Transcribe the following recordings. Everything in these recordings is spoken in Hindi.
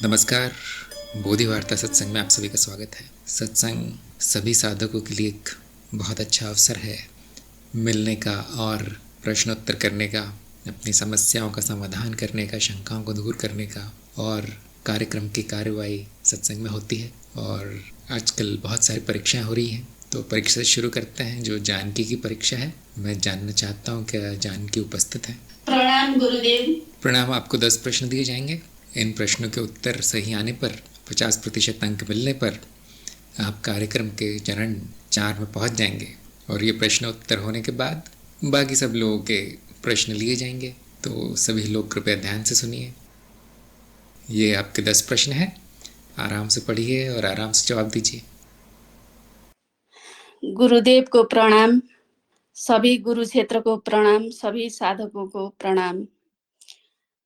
नमस्कार। बोधि वार्ता सत्संग में आप सभी का स्वागत है। सत्संग सभी साधकों के लिए एक बहुत अच्छा अवसर है मिलने का और प्रश्नोत्तर करने का, अपनी समस्याओं का समाधान करने का, शंकाओं को दूर करने का। और कार्यक्रम की कार्यवाही सत्संग में होती है और आजकल बहुत सारी परीक्षाएं हो रही हैं, तो परीक्षा शुरू करते हैं। जो जानकी की परीक्षा है, मैं जानना चाहता हूँ क्या जानकी उपस्थित है? प्रणाम गुरुदेव। प्रणाम। आपको 10 प्रश्न दिए जाएंगे। इन प्रश्नों के उत्तर सही आने पर 50% अंक मिलने पर आप कार्यक्रम के चरण 4 में पहुंच जाएंगे और ये प्रश्न उत्तर होने के बाद बाकी सब लोगों के प्रश्न लिए जाएंगे। तो सभी लोग कृपया ध्यान से सुनिए। ये आपके 10 प्रश्न हैं। आराम से पढ़िए और आराम से जवाब दीजिए। गुरुदेव को प्रणाम, सभी गुरु क्षेत्र को प्रणाम, सभी साधकों को प्रणाम।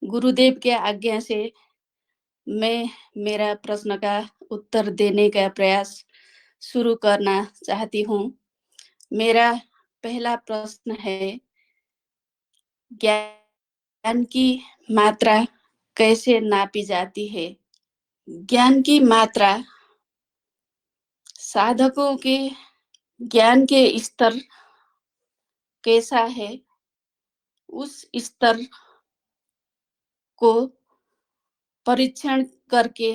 गुरुदेव के आज्ञा से मैं मेरा प्रश्न का उत्तर देने का प्रयास शुरू करना चाहती हूँ। मेरा पहला प्रश्न है, ज्ञान की मात्रा कैसे नापी जाती है? ज्ञान की मात्रा साधकों के ज्ञान के स्तर कैसा है, उस स्तर को परीक्षण करके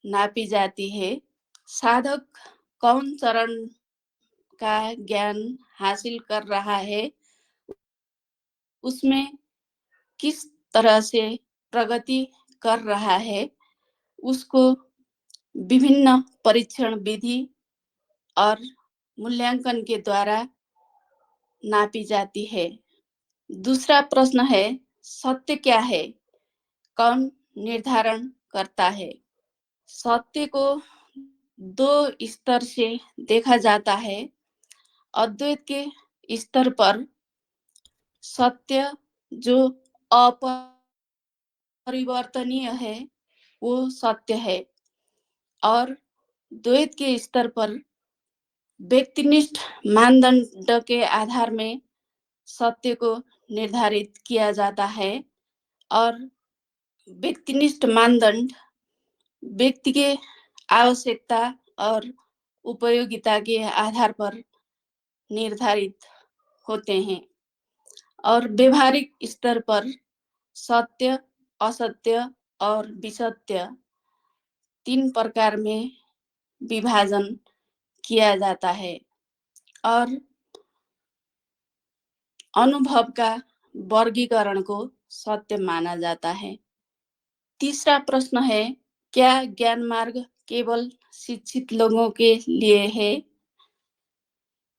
नापी जाती है। साधक कौन चरण का ज्ञान हासिल कर रहा है, उसमें किस तरह से प्रगति कर रहा है, उसको विभिन्न परीक्षण विधि और मूल्यांकन के द्वारा नापी जाती है। दूसरा प्रश्न है, सत्य क्या है, कौन निर्धारण करता है? सत्य को दो स्तर से देखा जाता है। अद्वैत के स्तर पर सत्य जो अपरिवर्तनीय है वो सत्य है, और द्वैत के स्तर पर व्यक्तिनिष्ठ मानदंड के आधार में सत्य को निर्धारित किया जाता है। और व्यक्तिनिष्ठ मानदंड व्यक्ति के आवश्यकता और उपयोगिता के आधार पर निर्धारित होते हैं। और व्यवहारिक स्तर पर सत्य, असत्य और विसत्य 3 प्रकार में विभाजन किया जाता है और अनुभव का वर्गीकरण को सत्य माना जाता है। तीसरा प्रश्न है, क्या ज्ञान मार्ग केवल शिक्षित लोगों के लिए है?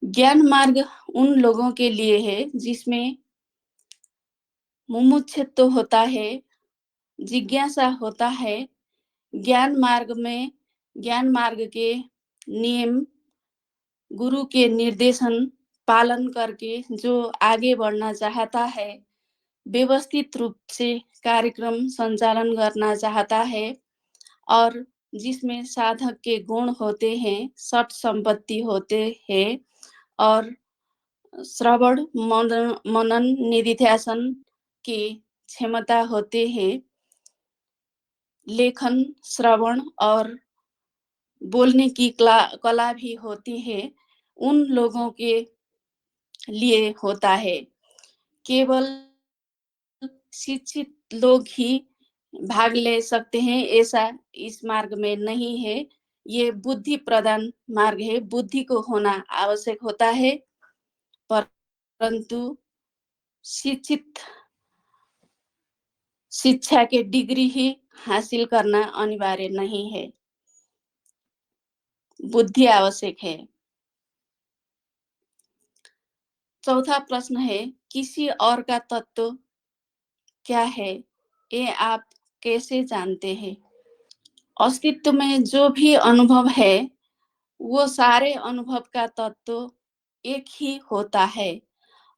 ज्ञान मार्ग उन लोगों के लिए है जिसमें मुमुक्षुत्व होता है, जिज्ञासा होता है। ज्ञान मार्ग के नियम, गुरु के निर्देशन पालन करके जो आगे बढ़ना चाहता है, व्यवस्थित रूप से कार्यक्रम संचालन करना चाहता है, और जिसमें साधक के गुण होते हैं, सत संपत्ति होते हैं, और श्रवण मनन निधिध्यासन की क्षमता होते हैं, लेखन श्रवण और बोलने की कला भी होती है, उन लोगों के लिए होता है। केवल शिक्षित लोग ही भाग ले सकते हैं ऐसा इस मार्ग में नहीं है। ये बुद्धि प्रदान मार्ग है, बुद्धि को होना आवश्यक होता है, परंतु शिक्षित शिक्षा के डिग्री ही हासिल करना अनिवार्य नहीं है, बुद्धि आवश्यक है। चौथा प्रश्न है, किसी और का तत्व क्या है, ये आप कैसे जानते हैं? अस्तित्व में जो भी अनुभव है, वो सारे अनुभव का तत्व एक ही होता है,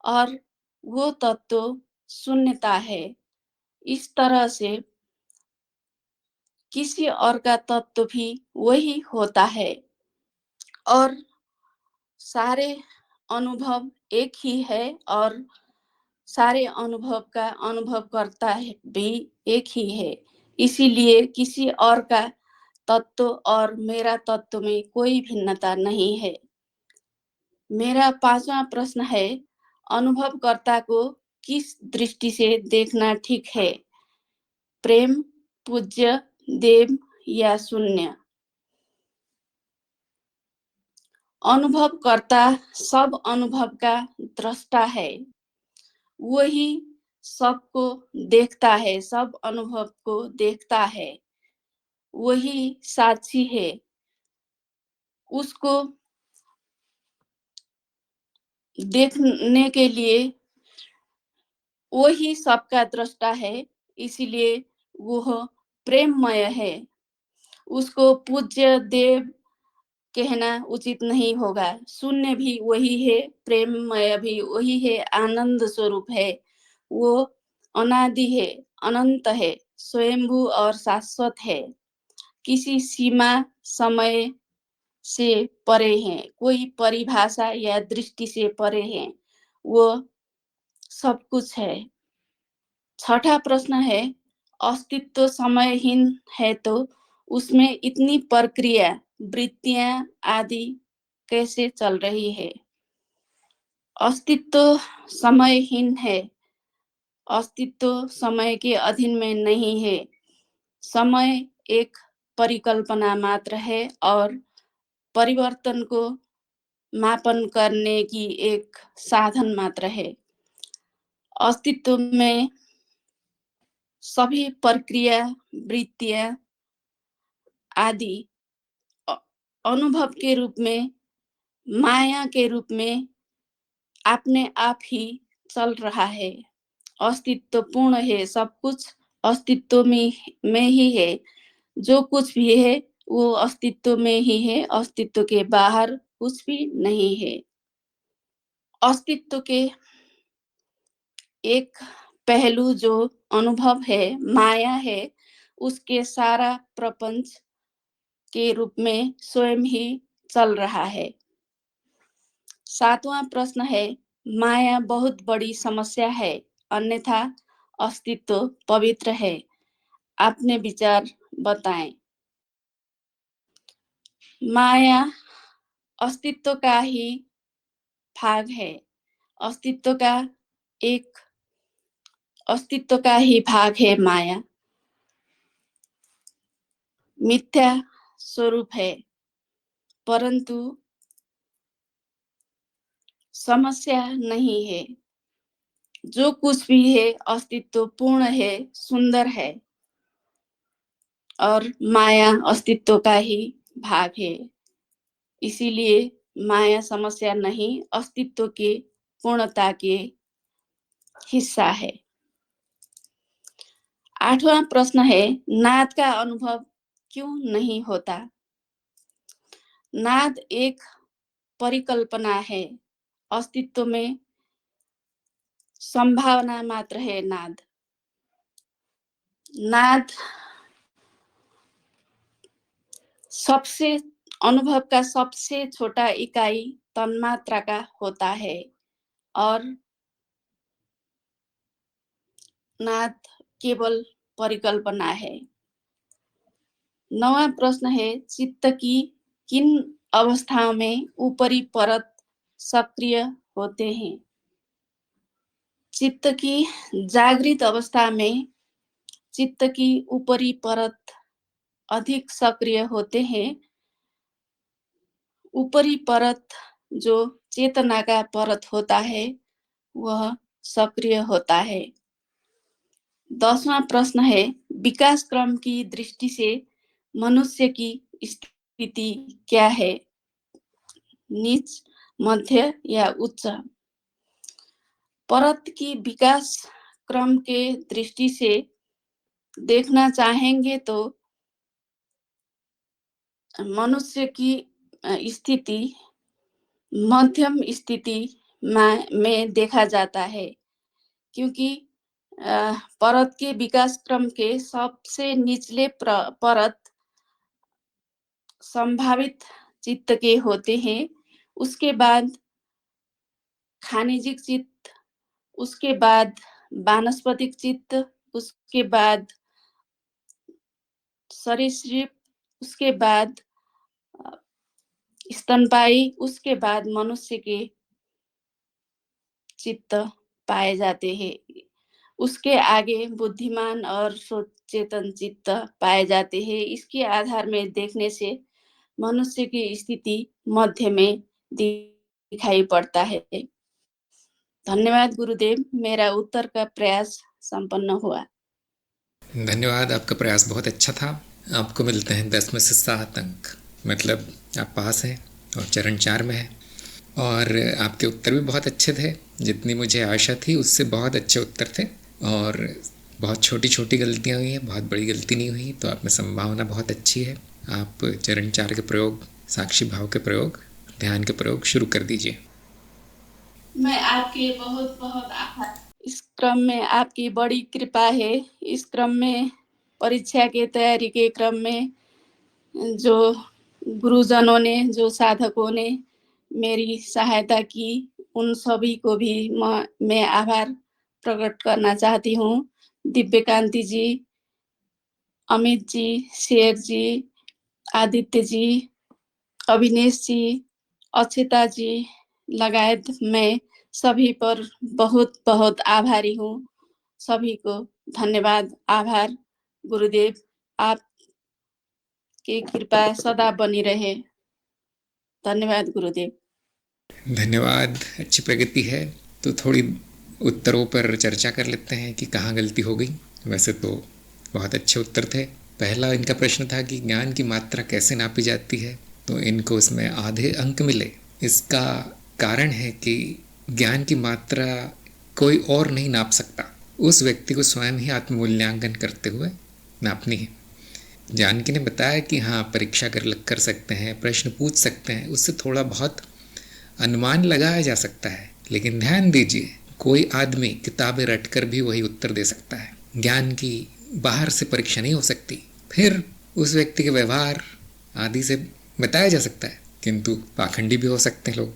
और वो तत्व शून्यता है। इस तरह से किसी और का तत्व भी वही होता है, और सारे अनुभव एक ही है, और सारे अनुभव का अनुभव करता है भी एक ही है। इसीलिए किसी और का तत्व और मेरा तत्व में कोई भिन्नता नहीं है। मेरा 5वां प्रश्न है, अनुभवकर्ता को किस दृष्टि से देखना ठीक है? प्रेम, पूज्य, देव या शून्य? अनुभवकर्ता सब अनुभव का दृष्टा है। वही सबको देखता है, सब अनुभव को देखता है। वही साक्षी है। उसको देखने के लिए वही सबका दृष्टा है, इसीलिए वह प्रेममय है। उसको पूज्य देव कहना उचित नहीं होगा। शून्य भी वही है, प्रेममय भी वही है, आनंद स्वरूप है। वो अनादि है, अनंत है, स्वयंभू और शाश्वत है। किसी सीमा समय से परे हैं, कोई परिभाषा या दृष्टि से परे हैं। वो सब कुछ है। 6ठा प्रश्न है, अस्तित्व समयहीन है तो उसमें इतनी प्रक्रिया, वृत्तियां आदि कैसे चल रही है? अस्तित्व समयहीन है। अस्तित्व समय के अधीन में नहीं है। समय एक परिकल्पना मात्र है और परिवर्तन को मापन करने की एक साधन मात्र है। अस्तित्व में सभी प्रक्रिया, वृत्तियां आदि अनुभव के रूप में, माया के रूप में अपने आप ही चल रहा है। अस्तित्व पूर्ण है, सब कुछ अस्तित्व में ही है। जो कुछ भी है वो अस्तित्व में ही है, अस्तित्व के बाहर कुछ भी नहीं है। अस्तित्व के एक पहलू जो अनुभव है, माया है, उसके सारा प्रपंच के रूप में स्वयं ही चल रहा है। 7वां प्रश्न है, माया बहुत बड़ी समस्या है, अन्यथा अस्तित्व पवित्र है। अपने विचार बताएं। माया अस्तित्व का ही भाग है। अस्तित्व का एक अस्तित्व का ही भाग है माया। मिथ्या स्वरूप है, परंतु समस्या नहीं है। जो कुछ भी है अस्तित्व पूर्ण है, सुंदर है और माया अस्तित्व का ही भाग है। इसीलिए माया समस्या नहीं, अस्तित्व के पूर्णता के हिस्सा है। 8वां प्रश्न है, नाद का अनुभव क्यों नहीं होता? नाद एक परिकल्पना है। अस्तित्व में संभावना मात्र है नाद। नाद सबसे अनुभव का सबसे छोटा इकाई तन्मात्रा का होता है और नाद केवल परिकल्पना है। 9वां प्रश्न है, चित्त की किन अवस्थाओं में ऊपरी परत सक्रिय होते हैं? चित्त की जागृत अवस्था में चित्त की ऊपरी परत अधिक सक्रिय होते हैं। ऊपरी परत जो चेतना का परत होता है वह सक्रिय होता है। 10वां प्रश्न है, विकास क्रम की दृष्टि से मनुष्य की स्थिति क्या है? नीच, मध्य या उच्च? परत की विकास क्रम के दृष्टि से देखना चाहेंगे तो मनुष्य की स्थिति मध्यम स्थिति में देखा जाता है, क्योंकि परत के विकास क्रम के सबसे निचले परत संभावित चित्त के होते हैं। उसके बाद खनिजिक चित्त, उसके बाद वानस्पतिक चित्त, उसके बाद सरीसृप, उसके बाद स्तनपायी, उसके बाद मनुष्य के चित्त पाए जाते हैं। उसके आगे बुद्धिमान और सचेतन चित्त पाए जाते हैं। इसके आधार में देखने से मनुष्य की स्थिति मध्य में दिखाई पड़ता है। धन्यवाद गुरुदेव, मेरा उत्तर का प्रयास संपन्न हुआ। धन्यवाद, आपका प्रयास बहुत अच्छा था। आपको मिलते हैं 10 में से 7 अंक, मतलब आप पास हैं और चरण 4 में हैं। और आपके उत्तर भी बहुत अच्छे थे, जितनी मुझे आशा थी उससे बहुत अच्छे उत्तर थे। और बहुत छोटी छोटी गलतियाँ हुई हैं, बहुत बड़ी गलती नहीं हुई, तो आप में संभावना बहुत अच्छी है। आप चरण 4 के प्रयोग, साक्षी भाव के प्रयोग, ध्यान के प्रयोग शुरू कर दीजिए। मैं आपके बहुत बहुत आभार। इस क्रम में आपकी बड़ी कृपा है। इस क्रम में, परीक्षा के तैयारी के क्रम में, जो गुरुजनों ने, जो साधकों ने मेरी सहायता की, उन सभी को भी मैं आभार प्रकट करना चाहती हूँ। दिव्यकांति जी, अमित जी, शेर जी, आदित्य जी, अविनेश जी, अक्षता जी लगायत मैं सभी पर बहुत बहुत आभारी हूँ। सभी को धन्यवाद, आभार। गुरुदेव, आपकी कृपा सदा बनी रहे। धन्यवाद गुरुदेव। धन्यवाद, अच्छी प्रगति है। तो थोड़ी उत्तरों पर चर्चा कर लेते हैं कि कहाँ गलती हो गई। वैसे तो बहुत अच्छे उत्तर थे। पहला इनका प्रश्न था कि ज्ञान की मात्रा कैसे नापी जाती है, तो इनको इसमें आधे अंक मिले। इसका कारण है कि ज्ञान की मात्रा कोई और नहीं नाप सकता, उस व्यक्ति को स्वयं ही आत्ममूल्यांकन करते हुए नापनी है। जानकी ने बताया कि हाँ, परीक्षा कर सकते हैं, प्रश्न पूछ सकते हैं, उससे थोड़ा बहुत अनुमान लगाया जा सकता है, लेकिन ध्यान दीजिए, कोई आदमी किताबें रटकर भी वही उत्तर दे सकता है। ज्ञान की बाहर से परीक्षा नहीं हो सकती। फिर उस व्यक्ति के व्यवहार आदि से बताया जा सकता है, किंतु पाखंडी भी हो सकते हैं लोग।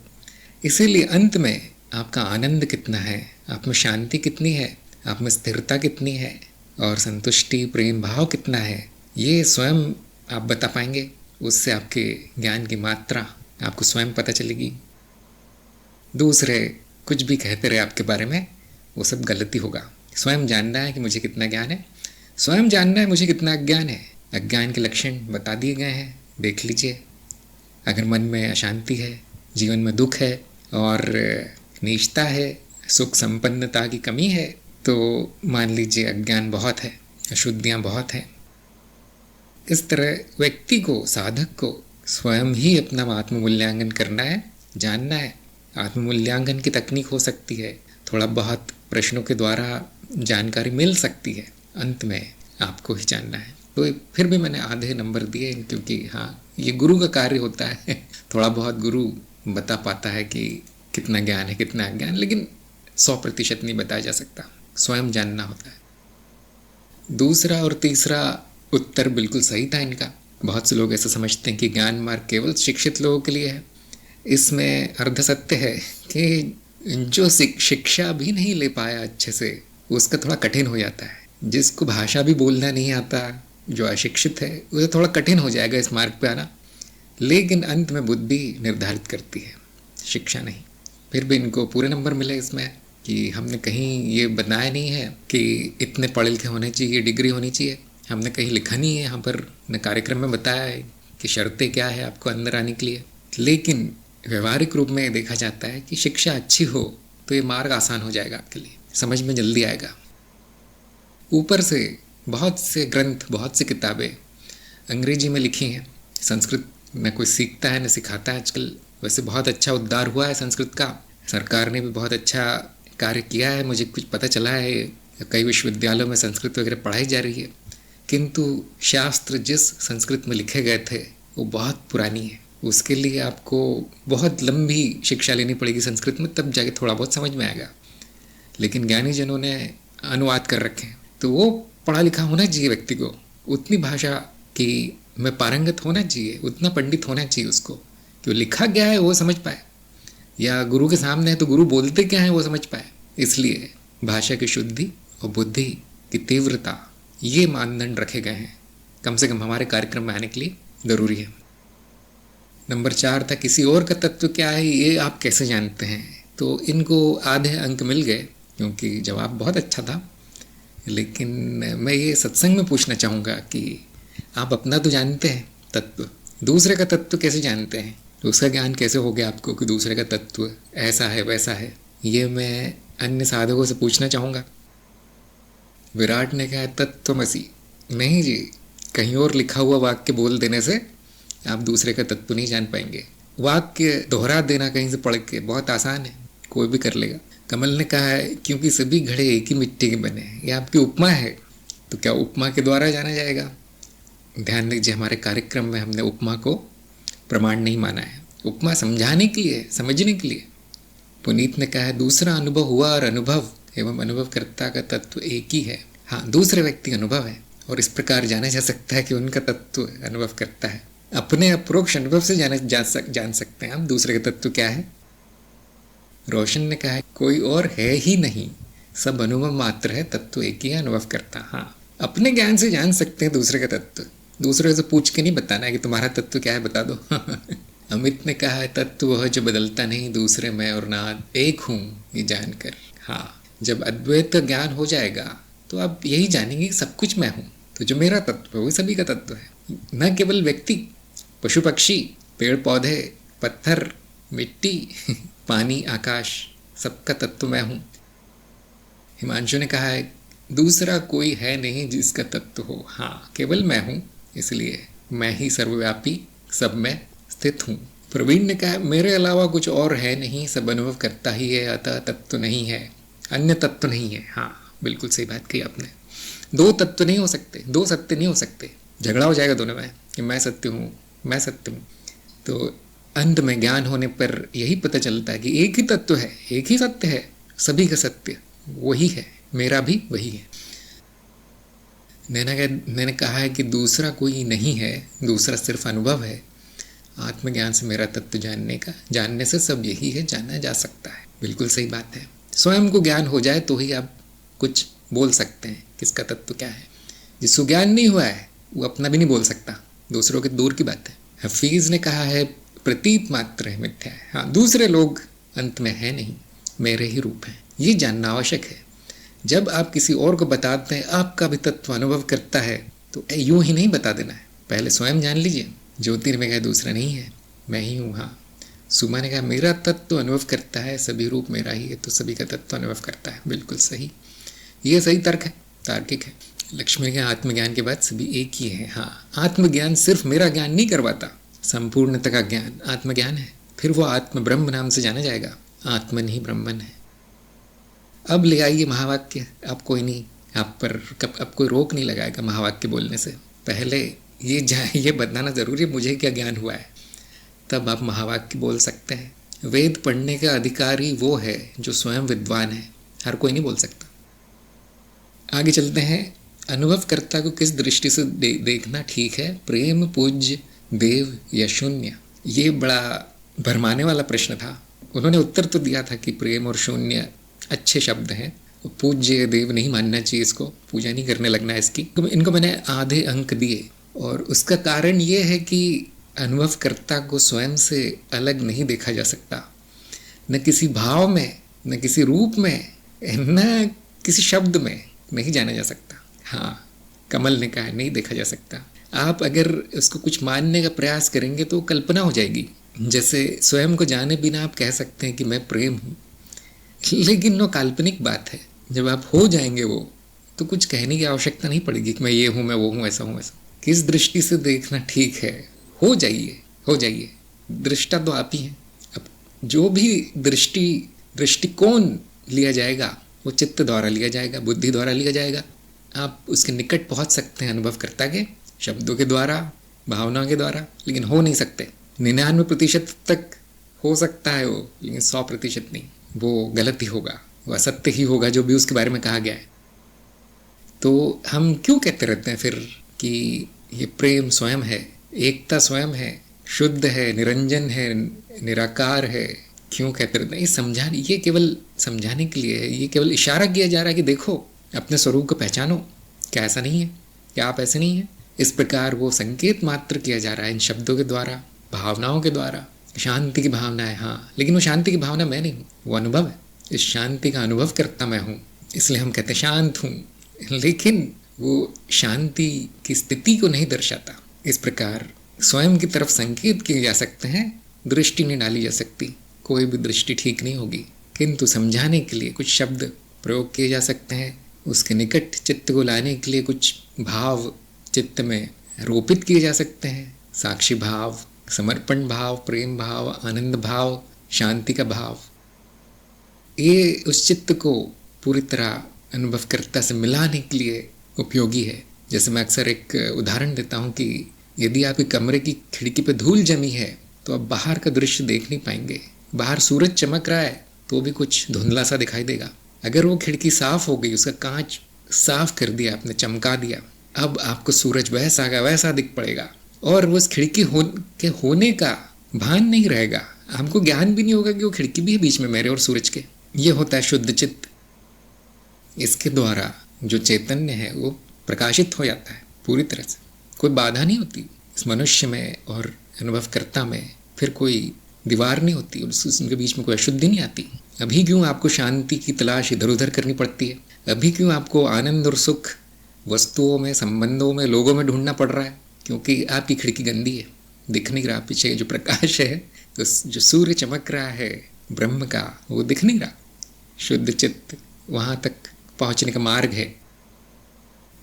इसीलिए अंत में आपका आनंद कितना है, आप में शांति कितनी है, आप में स्थिरता कितनी है और संतुष्टि, प्रेम भाव कितना है, ये स्वयं आप बता पाएंगे। उससे आपके ज्ञान की मात्रा आपको स्वयं पता चलेगी। दूसरे कुछ भी कहते रहे आपके बारे में, वो सब गलती होगा। स्वयं जानना है कि मुझे कितना ज्ञान है, स्वयं जानना है मुझे कितना अज्ञान है। अज्ञान के लक्षण बता दिए गए हैं, देख लीजिए। अगर मन में अशांति है, जीवन में दुख है और नीचता है, सुख संपन्नता की कमी है, तो मान लीजिए अज्ञान बहुत है, अशुद्धियाँ बहुत हैं। इस तरह व्यक्ति को, साधक को स्वयं ही अपना आत्ममूल्यांकन करना है, जानना है। आत्ममूल्यांकन की तकनीक हो सकती है, थोड़ा बहुत प्रश्नों के द्वारा जानकारी मिल सकती है, अंत में आपको ही जानना है। तो फिर भी मैंने आधे नंबर दिए, क्योंकि हाँ, ये गुरु का कार्य होता है। थोड़ा बहुत गुरु बता पाता है कि कितना ज्ञान है, कितना अज्ञान, लेकिन 100% नहीं बताया जा सकता, स्वयं जानना होता है। दूसरा और तीसरा उत्तर बिल्कुल सही था इनका। बहुत से लोग ऐसा समझते हैं कि ज्ञान मार्ग केवल शिक्षित लोगों के लिए है। इसमें अर्ध सत्य है कि जो शिक्षा भी नहीं ले पाया अच्छे से, उसका थोड़ा कठिन हो जाता है। जिसको भाषा भी बोलना नहीं आता, जो अशिक्षित है, उसे थोड़ा कठिन हो जाएगा इस मार्ग पे आना। लेकिन अंत में बुद्धि निर्धारित करती है, शिक्षा नहीं। फिर भी इनको पूरे नंबर मिले इसमें कि हमने कहीं ये बताया नहीं है कि इतने पढ़े लिखे होने चाहिए, डिग्री होनी चाहिए। हमने कहीं लिखा नहीं है यहाँ पर, न कार्यक्रम में बताया है कि शर्तें क्या है आपको अंदर आने के लिए। लेकिन व्यवहारिक रूप में देखा जाता है कि शिक्षा अच्छी हो तो ये मार्ग आसान हो जाएगा आपके लिए, समझ में जल्दी आएगा। ऊपर से बहुत से ग्रंथ, बहुत सी किताबें अंग्रेजी में लिखी हैं, संस्कृत में कोई सीखता है न सिखाता है आजकल। वैसे बहुत अच्छा उद्धार हुआ है संस्कृत का, सरकार ने भी बहुत अच्छा कार्य किया है, मुझे कुछ पता चला है। कई विश्वविद्यालयों में संस्कृत वगैरह पढ़ाई जा रही है, किंतु शास्त्र जिस संस्कृत में लिखे गए थे वो बहुत पुरानी है। उसके लिए आपको बहुत लंबी शिक्षा लेनी पड़ेगी संस्कृत में, तब जाके थोड़ा बहुत समझ में आएगा। लेकिन ज्ञानी जनों ने अनुवाद कर रखे हैं, तो वो पढ़ा लिखा होना चाहिए व्यक्ति को, उतनी भाषा की में पारंगत होना चाहिए, उतना पंडित होना चाहिए उसको कि वो लिखा गया है वो समझ पाए, या गुरु के सामने है तो गुरु बोलते क्या है वो समझ पाए। इसलिए भाषा की शुद्धि और बुद्धि की तीव्रता, ये मानदंड रखे गए हैं। कम से कम हमारे कार्यक्रम में आने के लिए ज़रूरी है। नंबर 4 था किसी और का तत्व क्या है ये आप कैसे जानते हैं। तो इनको आधे अंक मिल गए क्योंकि जवाब बहुत अच्छा था। लेकिन मैं ये सत्संग में पूछना चाहूँगा कि आप अपना तो जानते हैं तत्व, दूसरे का तत्व कैसे जानते हैं, तो उसका ज्ञान कैसे हो गया आपको कि दूसरे का तत्व ऐसा है वैसा है। ये मैं अन्य साधकों से पूछना चाहूँगा। विराट ने कहा तत्वमसि। नहीं जी, कहीं और लिखा हुआ वाक्य बोल देने से आप दूसरे का तत्व नहीं जान पाएंगे। वाक्य दोहरा देना कहीं से पढ़ के बहुत आसान है, कोई भी कर लेगा। कमल ने कहा है क्योंकि सभी घड़े एक ही मिट्टी के बने हैं। ये आपकी उपमा है, तो क्या उपमा के द्वारा जाना जाएगा। ध्यान दीजिए, हमारे कार्यक्रम में हमने उपमा को प्रमाण नहीं माना है, उपमा समझाने के लिए, समझने के लिए। पुनीत ने कहा है दूसरा अनुभव हुआ और अनुभव एवं अनुभवकर्ता का तत्व एक ही है। हाँ, दूसरे व्यक्ति का अनुभव है और इस प्रकार जाना जा सकता है कि उनका तत्व अनुभव करता है। अपने अप्रोक्ष अनुभव से जान सकते हैं हम दूसरे का तत्व क्या है। रोशन ने कहा है कोई और है ही नहीं, सब अनुभव मात्र है, तत्व एक ही है, अनुभव करता। हाँ, अपने ज्ञान से जान सकते हैं दूसरे का तत्व, दूसरे से पूछ के नहीं बताना है कि तुम्हारा तत्व क्या है बता दो। अमित ने कहा है तत्व वह जो बदलता नहीं, दूसरे मैं और नाद एक हूँ ये जानकर। हाँ, जब अद्वैत ज्ञान हो जाएगा तो आप यही जानेंगे कि सब कुछ मैं हूँ, तो जो मेरा तत्व है वही सभी का तत्व है। न केवल व्यक्ति, पशु पक्षी, पेड़ पौधे, पत्थर, मिट्टी, पानी, आकाश, सबका तत्व मैं हूँ। हिमांशु ने कहा है दूसरा कोई है नहीं जिसका तत्व हो। हाँ, केवल मैं हूँ, इसलिए मैं ही सर्वव्यापी, सब में स्थित हूँ। प्रवीण ने कहा मेरे अलावा कुछ और है नहीं, सब अनुभव करता ही है, अतः तत्व नहीं है, अन्य तत्व नहीं है। हाँ, बिल्कुल सही बात कही आपने। दो तत्व नहीं हो सकते, दो सत्य नहीं हो सकते, झगड़ा हो जाएगा दोनों में कि मैं सत्य हूँ, मैं सत्य हूँ। तो अंत में ज्ञान होने पर यही पता चलता है कि एक ही तत्व है, एक ही सत्य है, सभी का सत्य वही है, मेरा भी वही है। मैंने कहा है कि दूसरा कोई नहीं है, दूसरा सिर्फ अनुभव है। आत्मज्ञान से मेरा तत्व जानने से सब यही है, जाना जा सकता है। बिल्कुल सही बात है। स्वयं को ज्ञान हो जाए तो ही आप कुछ बोल सकते हैं किसका तत्व क्या है। जिसको ज्ञान नहीं हुआ है वो अपना भी नहीं बोल सकता, दूसरों के दूर की बात है। हफीज ने कहा है प्रतीत मात्र है, मिथ्या है। हाँ, दूसरे लोग अंत में है नहीं, मेरे ही रूप हैं, ये जानना आवश्यक है। जब आप किसी और को बताते हैं आपका भी तत्व अनुभव करता है, तो यूं ही नहीं बता देना है, पहले स्वयं जान लीजिए। ज्योति ने कहा दूसरा नहीं है, मैं ही हूँ। हाँ, सुमा ने कहा मेरा तत्व अनुभव करता है, सभी रूप मेरा ही है, तो सभी का तत्व अनुभव करता है। बिल्कुल सही, ये सही तर्क है, तार्किक है। लक्ष्मी ने कहा आत्मज्ञान के बाद सभी एक ही है। हाँ, आत्मज्ञान सिर्फ मेरा ज्ञान नहीं करवाता, संपूर्णता का ज्ञान आत्मज्ञान है, फिर वो आत्म ब्रह्म नाम से जाना जाएगा। आत्मन ही ब्रह्मन है। अब ले आइए महावाक्य। अब कोई नहीं, आप पर अब कोई रोक नहीं लगाएगा महावाक्य बोलने से। पहले ये बताना ज़रूरी है मुझे क्या ज्ञान हुआ है, तब आप महावाक्य बोल सकते हैं। वेद पढ़ने का अधिकारी वो है जो स्वयं विद्वान है, हर कोई नहीं बोल सकता। आगे चलते हैं। अनुभवकर्ता को किस दृष्टि से देखना ठीक है, प्रेम, पूज्य, देव या शून्य? ये बड़ा भरमाने वाला प्रश्न था। उन्होंने उत्तर तो दिया था कि प्रेम और शून्य अच्छे शब्द हैं, पूज्य देव नहीं मानना चाहिए, इसको पूजा नहीं करने लगना है इसकी। इनको मैंने आधे अंक दिए और उसका कारण ये है कि अनुभवकर्ता को स्वयं से अलग नहीं देखा जा सकता, न किसी भाव में, न किसी रूप में, न किसी शब्द में नहीं जाना जा सकता। हाँ, कमल ने कहा नहीं देखा जा सकता। आप अगर उसको कुछ मानने का प्रयास करेंगे तो कल्पना हो जाएगी। जैसे स्वयं को जाने बिना आप कह सकते हैं कि मैं प्रेम हूँ, लेकिन वो काल्पनिक बात है। जब आप हो जाएंगे वो, तो कुछ कहने की आवश्यकता नहीं पड़ेगी कि मैं ये हूँ, मैं वो हूँ, ऐसा हूँ, ऐसा। किस दृष्टि से देखना ठीक है, हो जाइए, दृष्टा तो आप ही हैं। अब जो भी दृष्टिकोण लिया जाएगा वो चित्त द्वारा लिया जाएगा, बुद्धि द्वारा लिया जाएगा। आप उसके निकट पहुंच सकते हैं अनुभवकर्ता के, शब्दों के द्वारा, भावनाओं के द्वारा, लेकिन हो नहीं सकते। 99% तक हो सकता है वो, लेकिन 100% नहीं। वो गलत ही होगा, वो असत्य ही होगा जो भी उसके बारे में कहा गया है। तो हम क्यों कहते रहते हैं फिर कि ये प्रेम स्वयं है, एकता स्वयं है, शुद्ध है, निरंजन है, निराकार है? क्यों कहते रहते हैं? ये केवल समझाने के लिए है, ये केवल इशारा किया जा रहा है कि देखो अपने स्वरूप को पहचानो। क्या ऐसा नहीं है? क्या आप ऐसे नहीं हैं? इस प्रकार वो संकेत मात्र किया जा रहा है इन शब्दों के द्वारा, भावनाओं के द्वारा। शांति की भावना है, हाँ, लेकिन वो शांति की भावना मैं नहीं हूँ, वो अनुभव है। इस शांति का अनुभव करता मैं हूँ, इसलिए हम कहते हैं शांत हूँ, लेकिन वो शांति की स्थिति को नहीं दर्शाता। इस प्रकार स्वयं की तरफ संकेत किए जा सकते हैं, दृष्टि नहीं डाली जा सकती, कोई भी दृष्टि ठीक नहीं होगी, किंतु समझाने के लिए कुछ शब्द प्रयोग किए जा सकते हैं, उसके निकट चित्त को लाने के लिए कुछ भाव चित्त में रोपित किए जा सकते हैं, साक्षी भाव, समर्पण भाव, प्रेम भाव, आनंद भाव, शांति का भाव। ये उस चित्त को पूरी तरह अनुभवकर्ता से मिलाने के लिए उपयोगी है। जैसे मैं अक्सर एक उदाहरण देता हूँ कि यदि आपके कमरे की खिड़की पे धूल जमी है तो आप बाहर का दृश्य देख नहीं पाएंगे। बाहर सूरज चमक रहा है तो भी कुछ धुंधला सा दिखाई देगा। अगर वो खिड़की साफ हो गई, उसका कांच साफ कर दिया आपने, चमका दिया, अब आपको सूरज वैसा का वैसा दिख पड़ेगा और वो उस खिड़की के होने का भान नहीं रहेगा। हमको ज्ञान भी नहीं होगा कि वो खिड़की भी है बीच में मेरे और सूरज के। ये होता है शुद्ध चित्त। इसके द्वारा जो चैतन्य है वो प्रकाशित हो जाता है पूरी तरह से, कोई बाधा नहीं होती इस मनुष्य में और अनुभवकर्ता में, फिर कोई दीवार नहीं होती, उनके बीच में कोई अशुद्धि नहीं आती। अभी क्यों आपको शांति की तलाश इधर उधर करनी पड़ती है? अभी क्यों आपको आनंद और सुख वस्तुओं में, संबंधों में, लोगों में ढूंढना पड़ रहा है? क्योंकि आपकी खिड़की गंदी है, दिख नहीं रहा पीछे जो प्रकाश है, तो जो सूर्य चमक रहा है ब्रह्म का, वो दिख नहीं रहा। शुद्ध चित्त वहाँ तक पहुँचने का मार्ग है।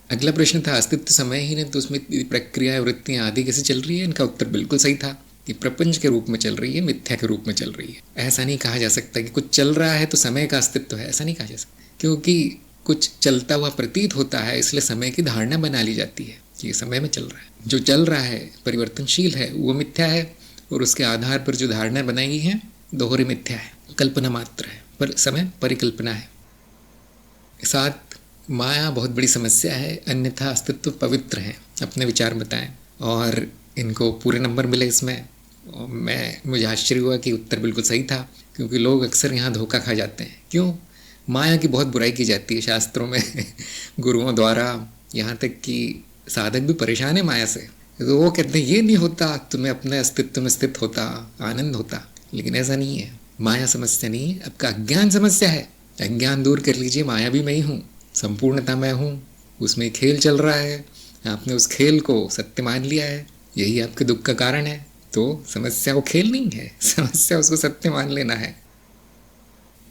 अगला प्रश्न था अस्तित्व समय ही नहीं तो उसमें प्रक्रिया, वृत्तियाँ आदि कैसे चल रही है? इनका उत्तर बिल्कुल सही था कि प्रपंच के रूप में चल रही है, मिथ्या के रूप में चल रही है। ऐसा नहीं कहा जा सकता कि कुछ चल रहा है तो समय का अस्तित्व है, ऐसा नहीं कहा जा सकता, क्योंकि कुछ चलता हुआ प्रतीत होता है, इसलिए समय की धारणा बना ली जाती है कि ये समय में चल रहा है। जो चल रहा है परिवर्तनशील है, वो मिथ्या है, और उसके आधार पर जो धारणा बनाई गई है दोहरी मिथ्या है, कल्पना मात्र है, पर समय परिकल्पना है। साथ माया बहुत बड़ी समस्या है, अन्यथा अस्तित्व पवित्र है। अपने विचार बताएं, और इनको पूरे नंबर मिले इसमें। मुझे आश्चर्य हुआ कि उत्तर बिल्कुल सही था, क्योंकि लोग अक्सर यहाँ धोखा खा जाते हैं। क्यों? माया की बहुत बुराई की जाती है शास्त्रों में गुरुओं द्वारा, यहाँ तक कि साधक भी परेशान है माया से। तो वो कहते हैं ये नहीं होता, तुम्हें अपने अस्तित्व में स्थित होता, आनंद होता, लेकिन ऐसा नहीं है। माया समस्या नहीं है, आपका अज्ञान समस्या है। अज्ञान दूर कर लीजिए, माया भी मैं ही हूँ, संपूर्णता मैं हूँ, उसमें खेल चल रहा है, आपने उस खेल को सत्य मान लिया है, यही आपके दुख का कारण है। तो समस्या वो खेल नहीं है, समस्या उसको सत्य मान लेना है।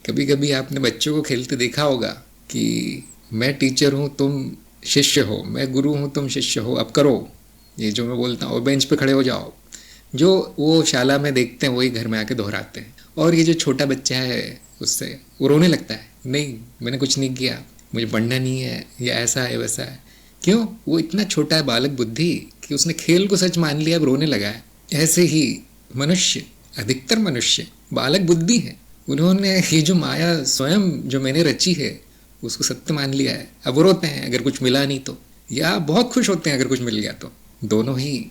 कभी कभी आपने बच्चों को खेलते देखा होगा कि मैं टीचर हूँ, तुम शिष्य हो, मैं गुरु हूँ, तुम शिष्य हो, अब करो ये जो मैं बोलता हूँ, बेंच पे खड़े हो जाओ। जो वो शाला में देखते हैं वही घर में आके दोहराते हैं। और ये जो छोटा बच्चा है उससे वो रोने लगता है, नहीं मैंने कुछ नहीं किया, मुझे पढ़ना नहीं है, या ऐसा है वैसा है। क्यों? वो इतना छोटा है, बालक बुद्धि, कि उसने खेल को सच मान लिया, अब रोने लगा है। ऐसे ही मनुष्य, अधिकतर मनुष्य बालक बुद्धि है, उन्होंने ये जो माया स्वयं जो मैंने रची है उसको सत्य मान लिया है। अब वो रोते हैं अगर कुछ मिला नहीं तो, या बहुत खुश होते हैं अगर कुछ मिल गया तो। दोनों ही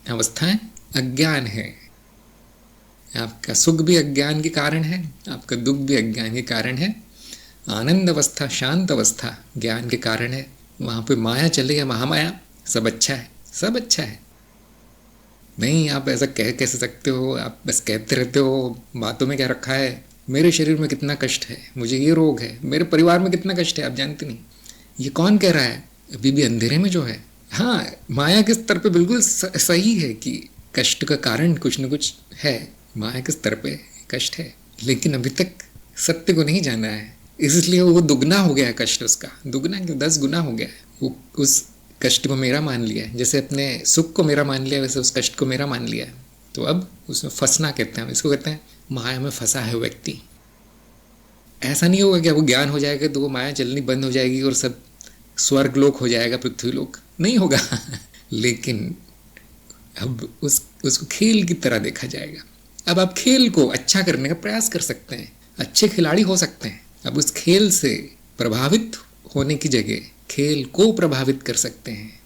अवस्थाएं अज्ञान है। आपका सुख भी अज्ञान के कारण है, आपका दुख भी अज्ञान के कारण है। आनंद अवस्था, शांत अवस्था ज्ञान के कारण है। वहाँ पे माया चले या महामाया, सब अच्छा है, सब अच्छा है। नहीं, आप ऐसा कह कैसे सकते हो? आप बस कहते रहते हो, बातों में क्या रखा है? मेरे शरीर में कितना कष्ट है, मुझे ये रोग है, मेरे परिवार में कितना कष्ट है, आप जानते नहीं। ये कौन कह रहा है? अभी भी अंधेरे में जो है। हाँ, माया के स्तर पे बिल्कुल सही है कि कष्ट का कारण कुछ न कुछ है, माया के स्तर पे कष्ट है, लेकिन अभी तक सत्य को नहीं जाना है, इसलिए वो दुगना हो गया है कष्ट उसका। दुगना क्यों, 10 गुना हो गया है। वो उस कष्ट को मेरा मान लिया है, जैसे अपने सुख को मेरा मान लिया वैसे उस कष्ट को मेरा मान लिया है। तो अब उसमें फंसना कहते हैं, इसको कहते हैं माया में फंसा है व्यक्ति। ऐसा नहीं होगा कि वो ज्ञान हो जाएगा तो वो माया चलनी बंद हो जाएगी और सब स्वर्गलोक हो जाएगा, पृथ्वीलोक नहीं होगा लेकिन अब उसको खेल की तरह देखा जाएगा। अब आप खेल को अच्छा करने का प्रयास कर सकते हैं, अच्छे खिलाड़ी हो सकते हैं। अब उस खेल से प्रभावित होने की जगह खेल को प्रभावित कर सकते हैं।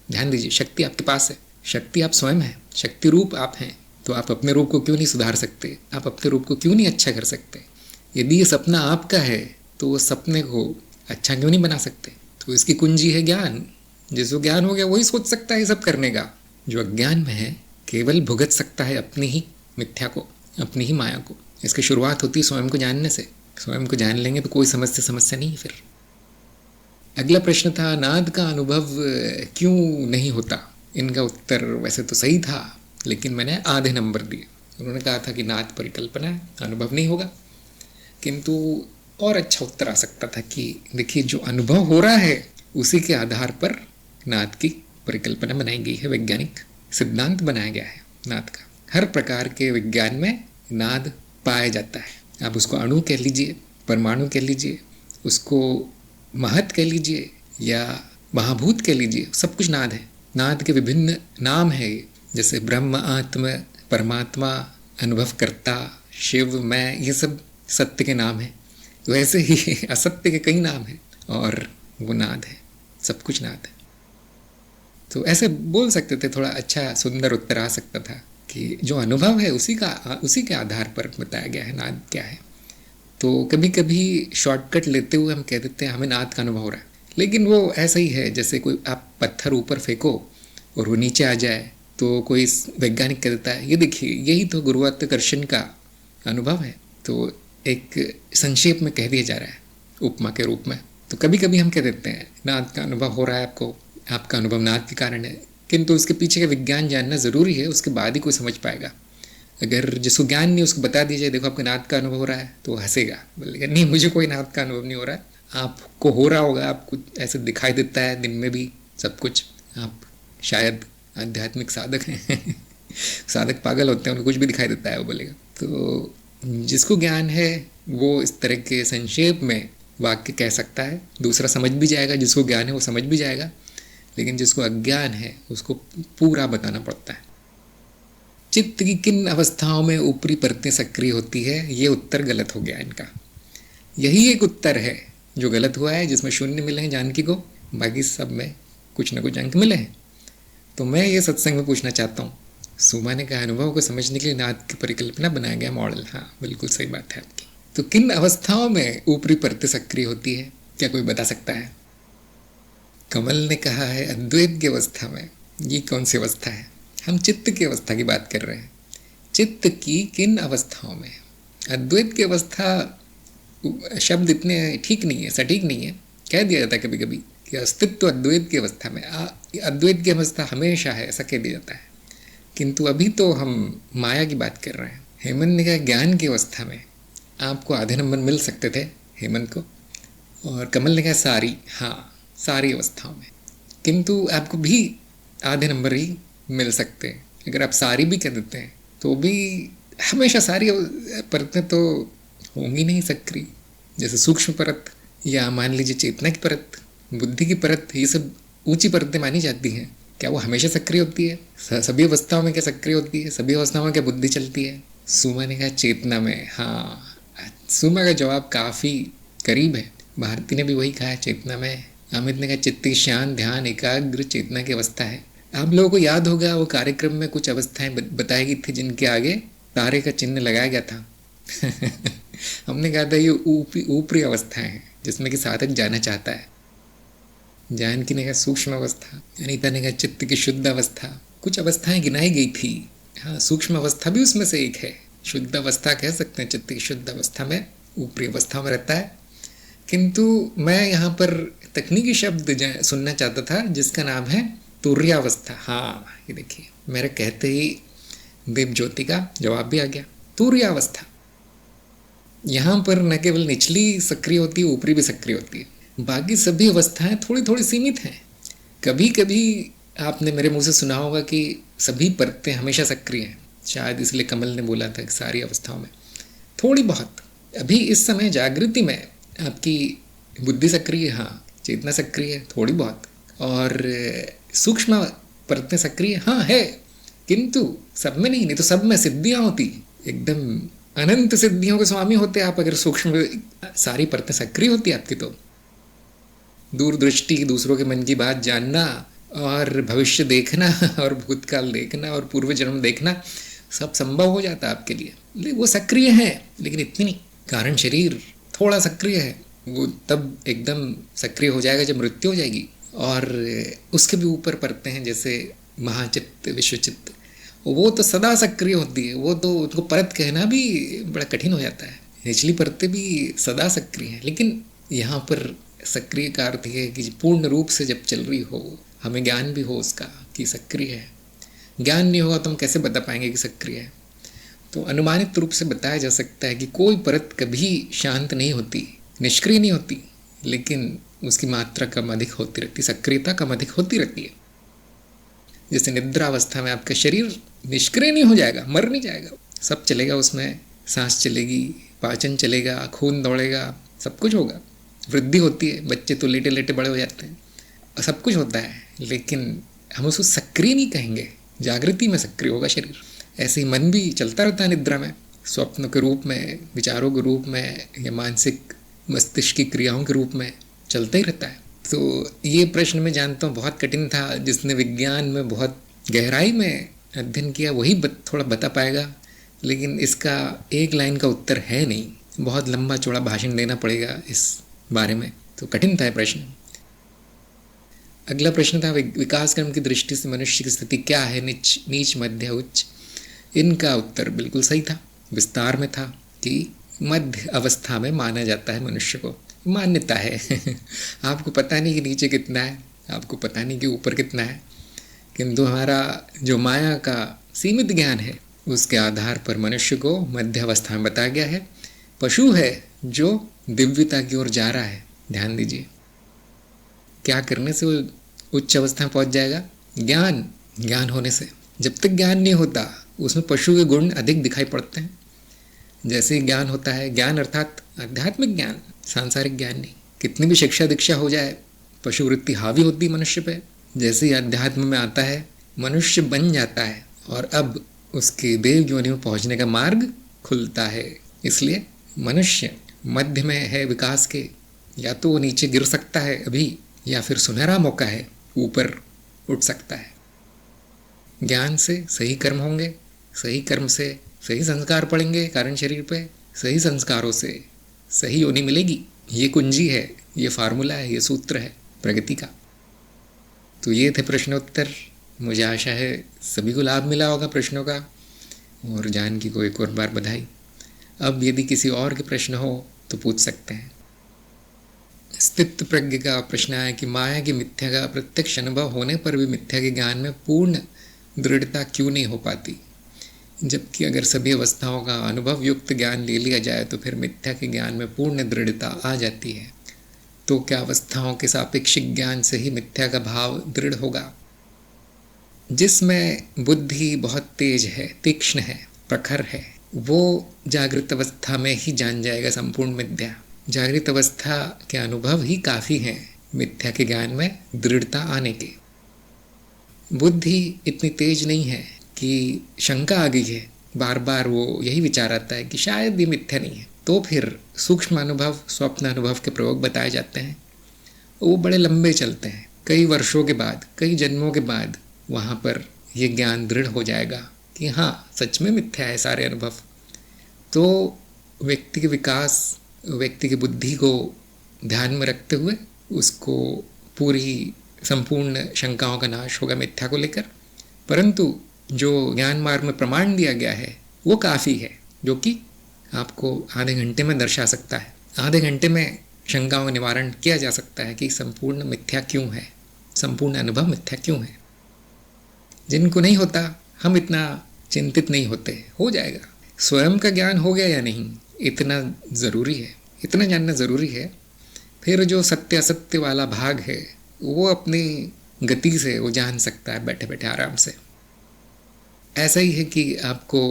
ध्यान दीजिए, शक्ति आपके पास है, शक्ति आप स्वयं हैं, शक्ति रूप आप हैं। तो आप अपने रूप को क्यों नहीं सुधार सकते? आप अपने रूप को क्यों नहीं अच्छा कर सकते? यदि ये सपना आपका है तो वो सपने को अच्छा क्यों नहीं बना सकते? तो इसकी कुंजी है ज्ञान। जिसको ज्ञान हो गया वही सोच सकता है ये सब करने का। जो अज्ञान में है केवल भुगत सकता है अपनी ही मिथ्या को, अपनी ही माया को। इसकी शुरुआत होती है स्वयं को जानने से। स्वयं को जान लेंगे तो कोई समस्या नहीं है फिर। अगला प्रश्न था नाद का अनुभव क्यों नहीं होता। इनका उत्तर वैसे तो सही था, लेकिन मैंने आधे नंबर दिए। उन्होंने कहा था कि नाद परिकल्पना है, अनुभव नहीं होगा। किंतु और अच्छा उत्तर आ सकता था कि देखिए जो अनुभव हो रहा है उसी के आधार पर नाद की परिकल्पना बनाई गई है, वैज्ञानिक सिद्धांत बनाया गया है नाद का। हर प्रकार के विज्ञान में नाद पाया जाता है। आप उसको अणु कह लीजिए, परमाणु कह लीजिए, उसको महत कह लीजिए या महाभूत कह लीजिए, सब कुछ नाद है। नाद के विभिन्न नाम है, जैसे ब्रह्म, आत्म, परमात्मा, अनुभवकर्ता, शिव, मैं, ये सब सत्य के नाम हैं। वैसे ही असत्य के कई नाम हैं और वो नाद है, सब कुछ नाद है। तो ऐसे बोल सकते थे, थोड़ा अच्छा सुंदर उत्तर आ सकता था कि जो अनुभव है उसी के आधार पर बताया गया है नाद क्या है। तो कभी कभी शॉर्टकट लेते हुए हम कह देते हैं हमें नाद का अनुभव हो रहा है, लेकिन वो ऐसा ही है जैसे कोई आप पत्थर ऊपर फेंको और वो नीचे आ जाए, तो कोई वैज्ञानिक कह देता है ये देखिए यही तो गुरुत्वाकर्षण का अनुभव है। तो एक संक्षेप में कह दिया जा रहा है उपमा के रूप में। तो कभी कभी हम कह देते हैं नाद का अनुभव हो रहा है आपको, आपका अनुभव नाद के कारण है, किंतु उसके पीछे का विज्ञान जानना ज़रूरी है, उसके बाद ही कोई समझ पाएगा। अगर जिसको ज्ञान नहीं उसको बता दीजिए देखो आपको नाद का अनुभव हो रहा है, तो हंसेगा, बोलेगा नहीं मुझे कोई नाद का अनुभव नहीं हो रहा है। आपको हो रहा होगा, आपको ऐसे दिखाई देता है दिन में भी सब कुछ, आप शायद आध्यात्मिक साधक हैं साधक पागल होते हैं, उनको कुछ भी दिखाई देता है वो बोलेगा। तो जिसको ज्ञान है वो इस तरह के संक्षेप में वाक्य कह सकता है, दूसरा समझ भी जाएगा, जिसको ज्ञान है वो समझ भी जाएगा, लेकिन जिसको अज्ञान है उसको पूरा बताना पड़ता है। चित्त की किन अवस्थाओं में ऊपरी परतें सक्रिय होती है, ये उत्तर गलत हो गया इनका। यही एक उत्तर है जो गलत हुआ है, जिसमें शून्य मिले हैं जानकी को, बाकी सब में कुछ न कुछ अंक मिले हैं। तो मैं ये सत्संग में पूछना चाहता हूँ, सुमा ने कहा अनुभव को समझने के लिए नाद की परिकल्पना बनाया गया मॉडल। हाँ बिल्कुल सही बात है आपकी। तो किन अवस्थाओं में ऊपरी परतें सक्रिय होती है, क्या कोई बता सकता है? कमल ने कहा है अद्वैत की अवस्था में। ये कौन सी अवस्था है? हम चित्त की अवस्था की बात कर रहे हैं। चित्त की किन अवस्थाओं में? अद्वैत की अवस्था शब्द इतने ठीक नहीं है, सटीक नहीं है। कह दिया जाता है कभी कभी कि अस्तित्व अद्वैत की अवस्था में, अद्वैत की अवस्था हमेशा है, ऐसा कह दिया जाता है। किंतु अभी तो हम माया की बात कर रहे हैं। हेमंत ने कहा ज्ञान की अवस्था में। आपको आधे नंबर मिल सकते थे हेमंत को। और कमल ने कहा सारी, हाँ सारी अवस्थाओं में, किंतु आपको भी आधे नंबर ही मिल सकते हैं। अगर आप सारी भी कह देते हैं तो भी हमेशा सारी परतें तो होंगी नहीं सक्रिय। जैसे सूक्ष्म परत या मान लीजिए चेतना की परत, बुद्धि की परत, ये सब ऊंची परतें मानी जाती हैं। क्या वो हमेशा सक्रिय होती है? सभी अवस्थाओं में क्या सक्रिय होती है? सभी अवस्थाओं में क्या बुद्धि चलती है? सुमा ने कहा चेतना में। हाँ, सुमा का जवाब काफ़ी करीब है। भारती ने भी वही कहा चेतना में। अमित ने कहा चित्त की शांत, ध्यान, एकाग्र चेतना की अवस्था है। आप लोगों को याद होगा वो कार्यक्रम में कुछ अवस्थाएं बताई गई थी जिनके आगे तारे का चिन्ह लगाया गया था हमने कहा था ये ऊपरी अवस्थाएं हैं जिसमें कि साधक जाना चाहता है। जानकी ने कहा सूक्ष्म अवस्था, अनीता ने कहा चित्त की शुद्ध अवस्था। कुछ अवस्थाएं गिनाई गई थी। हाँ, सूक्ष्म अवस्था भी उसमें से एक है। शुद्ध अवस्था कह सकते हैं, चित्त की शुद्ध अवस्था में ऊपरी अवस्था में रहता है। किंतु मैं यहाँ पर तकनीकी शब्द सुनना चाहता था जिसका नाम है तुर्यावस्था। हाँ, ये देखिए मेरे कहते ही दीप ज्योति का जवाब भी आ गया। तुर्यावस्था, यहाँ पर न केवल निचली सक्रिय होती है, ऊपरी भी सक्रिय होती है। बाकी सभी अवस्थाएं थोड़ी थोड़ी सीमित हैं। कभी कभी आपने मेरे मुंह से सुना होगा कि सभी परतें हमेशा सक्रिय हैं। शायद इसलिए कमल ने बोला था कि सारी अवस्थाओं में थोड़ी बहुत। अभी इस समय जागृति में आपकी बुद्धि सक्रिय है, हाँ, चेतना सक्रिय है थोड़ी बहुत, और सूक्ष्म परतें सक्रिय हाँ है, किंतु सब में नहीं तो सब में सिद्धियाँ होती, एकदम अनंत सिद्धियों के स्वामी होते आप अगर सूक्ष्म सारी परतें सक्रिय होती आपकी। तो दूरदृष्टि, दूसरों के मन की बात जानना और भविष्य देखना और भूतकाल देखना और पूर्व जन्म देखना सब संभव हो जाता है आपके लिए। वो सक्रिय है लेकिन इतनी नहीं। कारण शरीर थोड़ा सक्रिय है, वो तब एकदम सक्रिय हो जाएगा जब मृत्यु हो जाएगी। और उसके भी ऊपर परतें हैं जैसे महाचित्त, विश्वचित्त, वो तो सदा सक्रिय होती है, वो तो उनको परत कहना भी बड़ा कठिन हो जाता है। निचली परतें भी सदा सक्रिय हैं, लेकिन यहाँ पर सक्रिय का अर्थ है कि पूर्ण रूप से जब चल रही हो, हमें ज्ञान भी हो उसका कि सक्रिय है। ज्ञान नहीं होगा तो हम कैसे बता पाएंगे कि सक्रिय है? तो अनुमानित रूप से बताया जा सकता है कि कोई परत कभी शांत नहीं होती, निष्क्रिय नहीं होती, लेकिन उसकी मात्रा कम अधिक होती रहती, सक्रियता कम अधिक होती रहती है। जैसे निद्रा अवस्था में आपका शरीर निष्क्रिय नहीं हो जाएगा, मर नहीं जाएगा, सब चलेगा उसमें, सांस चलेगी, पाचन चलेगा, खून दौड़ेगा, सब कुछ होगा, वृद्धि होती है, बच्चे तो लेटे लेटे बड़े हो जाते हैं, सब कुछ होता है, लेकिन हम उसको सक्रिय नहीं कहेंगे, जागृति में सक्रिय होगा शरीर। ऐसे ही मन भी चलता रहता है निद्रा में, स्वप्न के रूप में, विचारों के रूप में, या मानसिक मस्तिष्क की क्रियाओं के रूप में चलता ही रहता है। तो ये प्रश्न मैं जानता हूँ बहुत कठिन था, जिसने विज्ञान में बहुत गहराई में अध्ययन किया वही थोड़ा बता पाएगा, लेकिन इसका एक लाइन का उत्तर है नहीं, बहुत लंबा चौड़ा भाषण देना पड़ेगा इस बारे में, तो कठिन था प्रश्न। अगला प्रश्न था विकास क्रम की दृष्टि से मनुष्य की स्थिति क्या है, नीच मध्य उच्च। इनका उत्तर बिल्कुल सही था, विस्तार में था कि मध्य अवस्था में माना जाता है मनुष्य को, मान्यता है आपको पता नहीं कि नीचे कितना है, आपको पता नहीं कि ऊपर कितना है, किंतु हमारा जो माया का सीमित ज्ञान है उसके आधार पर मनुष्य को मध्य अवस्था में बताया गया है। पशु है जो दिव्यता की ओर जा रहा है, ध्यान दीजिए, क्या करने से वो उच्च अवस्था में पहुंच जाएगा? ज्ञान होने से। जब तक ज्ञान नहीं होता उसमें पशु के गुण अधिक दिखाई पड़ते हैं। जैसे ही ज्ञान होता है, ज्ञान अर्थात आध्यात्मिक ज्ञान, सांसारिक ज्ञान नहीं, कितनी भी शिक्षा दीक्षा हो जाए पशु वृत्ति हावी होती है मनुष्य पे। जैसे ही अध्यात्म में आता है मनुष्य बन जाता है और अब उसके देव योनि में पहुंचने का मार्ग खुलता है। इसलिए मनुष्य मध्य में है विकास के, या तो वो नीचे गिर सकता है अभी, या फिर सुनहरा मौका है ऊपर उठ सकता है। ज्ञान से सही कर्म होंगे, सही कर्म से सही संस्कार पड़ेंगे कारण शरीर पे, सही संस्कारों से सही योनि मिलेगी। ये कुंजी है, ये फार्मूला है, ये सूत्र है प्रगति का। तो ये थे प्रश्नोत्तर। मुझे आशा है सभी को लाभ मिला होगा प्रश्नों का, और जानकी को एक और बार बधाई। अब यदि किसी और के प्रश्न हो तो पूछ सकते हैं। स्थित प्रज्ञ का प्रश्न है कि माया की मिथ्या का प्रत्यक्ष अनुभव होने पर भी मिथ्या के ज्ञान में पूर्ण दृढ़ता क्यों नहीं हो पाती, जबकि अगर सभी अवस्थाओं का अनुभव युक्त ज्ञान ले लिया जाए तो फिर मिथ्या के ज्ञान में पूर्ण दृढ़ता आ जाती है। तो क्या अवस्थाओं के सापेक्षिक ज्ञान से ही मिथ्या का भाव दृढ़ होगा? जिसमें बुद्धि बहुत तेज है, तीक्ष्ण है, प्रखर है, वो जागृत अवस्था में ही जान जाएगा संपूर्ण मिथ्या। जागृत अवस्था के अनुभव ही काफ़ी हैं मिथ्या के ज्ञान में दृढ़ता आने के। बुद्धि इतनी तेज नहीं है कि शंका आ गई है, बार बार वो यही विचार आता है कि शायद ये मिथ्या नहीं है, तो फिर सूक्ष्म अनुभव, स्वप्न अनुभव के प्रयोग बताए जाते हैं। वो बड़े लंबे चलते हैं, कई वर्षों के बाद, कई जन्मों के बाद वहाँ पर ये ज्ञान दृढ़ हो जाएगा कि हाँ सच में मिथ्या है सारे अनुभव। तो व्यक्ति के विकास, व्यक्ति की बुद्धि को ध्यान में रखते हुए उसको पूरी संपूर्ण शंकाओं का नाश होगा मिथ्या को लेकर। परंतु जो ज्ञान मार्ग में प्रमाण दिया गया है वो काफ़ी है, जो कि आपको आधे घंटे में दर्शा सकता है। आधे घंटे में शंकाओं का निवारण किया जा सकता है कि संपूर्ण मिथ्या क्यों है, संपूर्ण अनुभव मिथ्या क्यों है। जिनको नहीं होता हम इतना चिंतित नहीं होते, हो जाएगा। स्वयं का ज्ञान हो गया या नहीं इतना ज़रूरी है, इतना जानना ज़रूरी है। फिर जो सत्य असत्य वाला भाग है वो अपनी गति से वो जान सकता है बैठे बैठे आराम से। ऐसा ही है कि आपको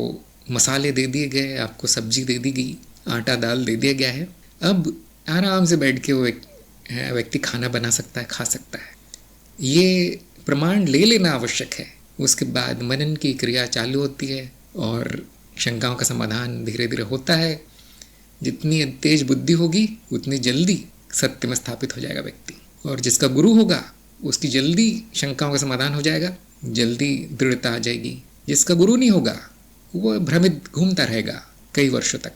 मसाले दे दिए गए, आपको सब्जी दे दी गई, आटा दाल दे दिया गया है, अब आराम से बैठ के वो व्यक्ति खाना बना सकता है, खा सकता है। ये प्रमाण ले लेना आवश्यक है। उसके बाद मनन की क्रिया चालू होती है और शंकाओं का समाधान धीरे धीरे होता है। जितनी तेज बुद्धि होगी उतनी जल्दी सत्य में स्थापित हो जाएगा व्यक्ति, और जिसका गुरु होगा उसकी जल्दी शंकाओं का समाधान हो जाएगा, जल्दी दृढ़ता आ जाएगी। जिसका गुरु नहीं होगा वो भ्रमित घूमता रहेगा कई वर्षों तक,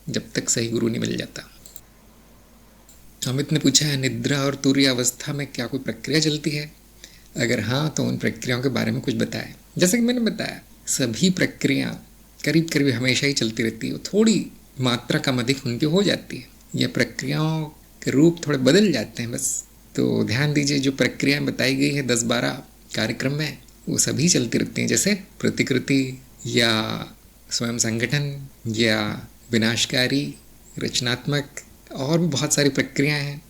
जब तक सही गुरु नहीं मिल जाता। अमित ने पूछा है, निद्रा और तुरीय अवस्था में क्या कोई प्रक्रिया चलती है? अगर हाँ तो उन प्रक्रियाओं के बारे में कुछ बताएं। जैसे कि मैंने बताया, सभी प्रक्रिया करीब करीब हमेशा ही चलती रहती है, थोड़ी मात्रा कम अधिक उनकी हो जाती है, यह प्रक्रियाओं के रूप थोड़े बदल जाते हैं बस। तो ध्यान दीजिए, जो प्रक्रियाएं बताई गई है 10-12 कार्यक्रम में, वो सभी चलती रहती हैं। जैसे प्रतिकृति या स्वयं संगठन या विनाशकारी, रचनात्मक, और भी बहुत सारी प्रक्रियाएं हैं,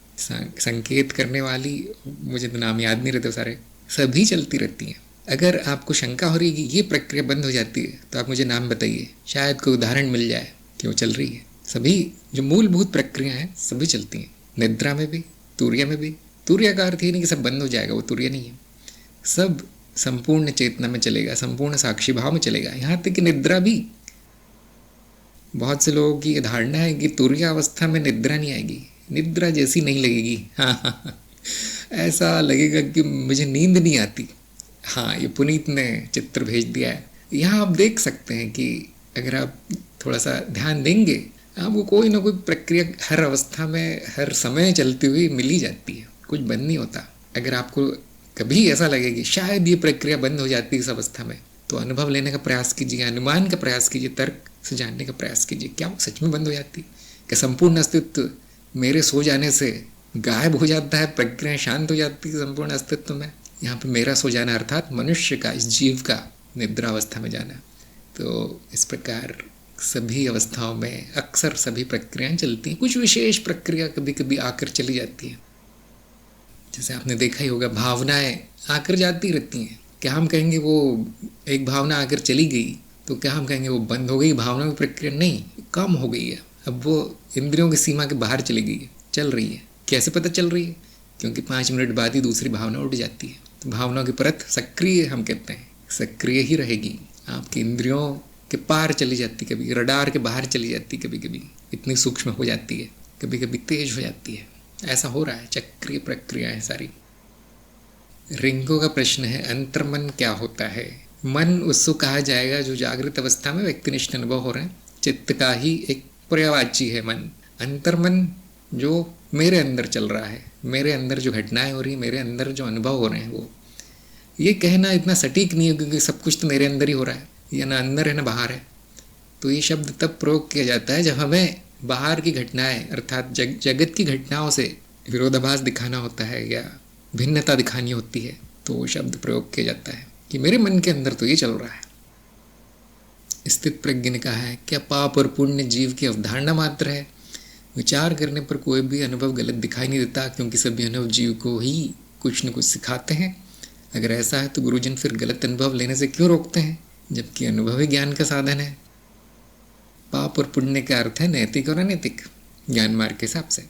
संकेत करने वाली, मुझे तो नाम याद नहीं रहते सारे, सभी चलती रहती हैं। अगर आपको शंका हो रही है कि ये प्रक्रिया बंद हो जाती है तो आप मुझे नाम बताइए, शायद कोई उदाहरण मिल जाए कि वो चल रही है। सभी जो मूलभूत प्रक्रिया हैं सभी चलती हैं, निद्रा में भी, तुरीय में भी। तुरीय का अर्थ ये नहीं कि सब बंद हो जाएगा, वो तुरीय नहीं है। सब संपूर्ण चेतना में चलेगा, संपूर्ण साक्षी भाव में चलेगा। यहाँ तक कि निद्रा भी, बहुत से लोगों की धारणा है कि तुरीय अवस्था में निद्रा नहीं आएगी, निद्रा जैसी नहीं लगेगी। हाँ, ऐसा लगेगा कि मुझे नींद नहीं आती। हाँ, ये पुनीत ने चित्र भेज दिया है। यहाँ आप देख सकते हैं कि अगर आप थोड़ा सा ध्यान देंगे, आपको कोई ना कोई प्रक्रिया हर अवस्था में, हर समय चलती हुई मिल ही जाती है, कुछ बंद नहीं होता। अगर आपको कभी ऐसा लगे कि शायद ये प्रक्रिया बंद हो जाती है इस अवस्था में, तो अनुभव लेने का प्रयास कीजिए, अनुमान का प्रयास कीजिए, तर्क से जानने का प्रयास कीजिए, क्या वो सच में बंद हो जाती है? क्या संपूर्ण अस्तित्व मेरे सो जाने से गायब हो जाता है, प्रक्रिया शांत हो जाती है संपूर्ण अस्तित्व में? यहाँ पे मेरा सो जाना अर्थात मनुष्य का, इस जीव का निद्रा अवस्था में जाना। तो इस प्रकार सभी अवस्थाओं में अक्सर सभी प्रक्रियाएं चलती हैं। कुछ विशेष प्रक्रिया कभी कभी आकर चली जाती है, जैसे आपने देखा ही होगा, भावनाएं आकर जाती रहती हैं। क्या हम कहेंगे वो एक भावना आकर चली गई तो क्या हम कहेंगे वो बंद हो गई भावना की प्रक्रिया? नहीं, कम हो गई है, अब वो इंद्रियों की सीमा के बाहर चली गई है, चल रही है। कैसे पता चल रही है? क्योंकि 5 मिनट बाद ही दूसरी भावना उठ जाती है। तो भावनाओं की परत सक्रिय, हम कहते हैं सक्रिय ही रहेगी, आपकी इंद्रियों के पार चली जाती, कभी रडार के बाहर चली जाती, कभी कभी इतनी सूक्ष्म हो जाती है, कभी कभी तेज हो जाती है। ऐसा हो रहा है, चक्रीय प्रक्रियाएं सारी। रिंगो का प्रश्न है, अंतर्मन क्या होता है? मन उसको कहा जाएगा जो जागृत अवस्था में व्यक्तिनिष्ठ अनुभव हो रहे हैं, चित्त का ही एक पर्यायवाची है मन। अंतर्मन जो मेरे अंदर चल रहा है, मेरे अंदर जो घटनाएं हो रही हैं, मेरे अंदर जो अनुभव हो रहे हैं, वो ये कहना इतना सटीक नहीं है क्योंकि सब कुछ तो मेरे अंदर ही हो रहा है, या ना अंदर है ना बाहर है। तो ये शब्द तब प्रयोग किया जाता है जब हमें बाहर की घटनाएं अर्थात जगत की घटनाओं से विरोधाभास दिखाना होता है या भिन्नता दिखानी होती है, तो वो शब्द प्रयोग किया जाता है कि मेरे मन के अंदर तो ये चल रहा है। स्थित प्रज्ञ ने कहा है, क्या पाप और पुण्य जीव की अवधारणा मात्र है? विचार करने पर कोई भी अनुभव गलत दिखाई नहीं देता क्योंकि सभी अनुभव जीव को ही कुछ न कुछ सिखाते हैं। अगर ऐसा है तो गुरुजन फिर गलत अनुभव लेने से क्यों रोकते हैं, जबकि अनुभव ही ज्ञान का साधन है? पाप और पुण्य का अर्थ है नैतिक और अनैतिक, ज्ञान मार्ग के हिसाब से।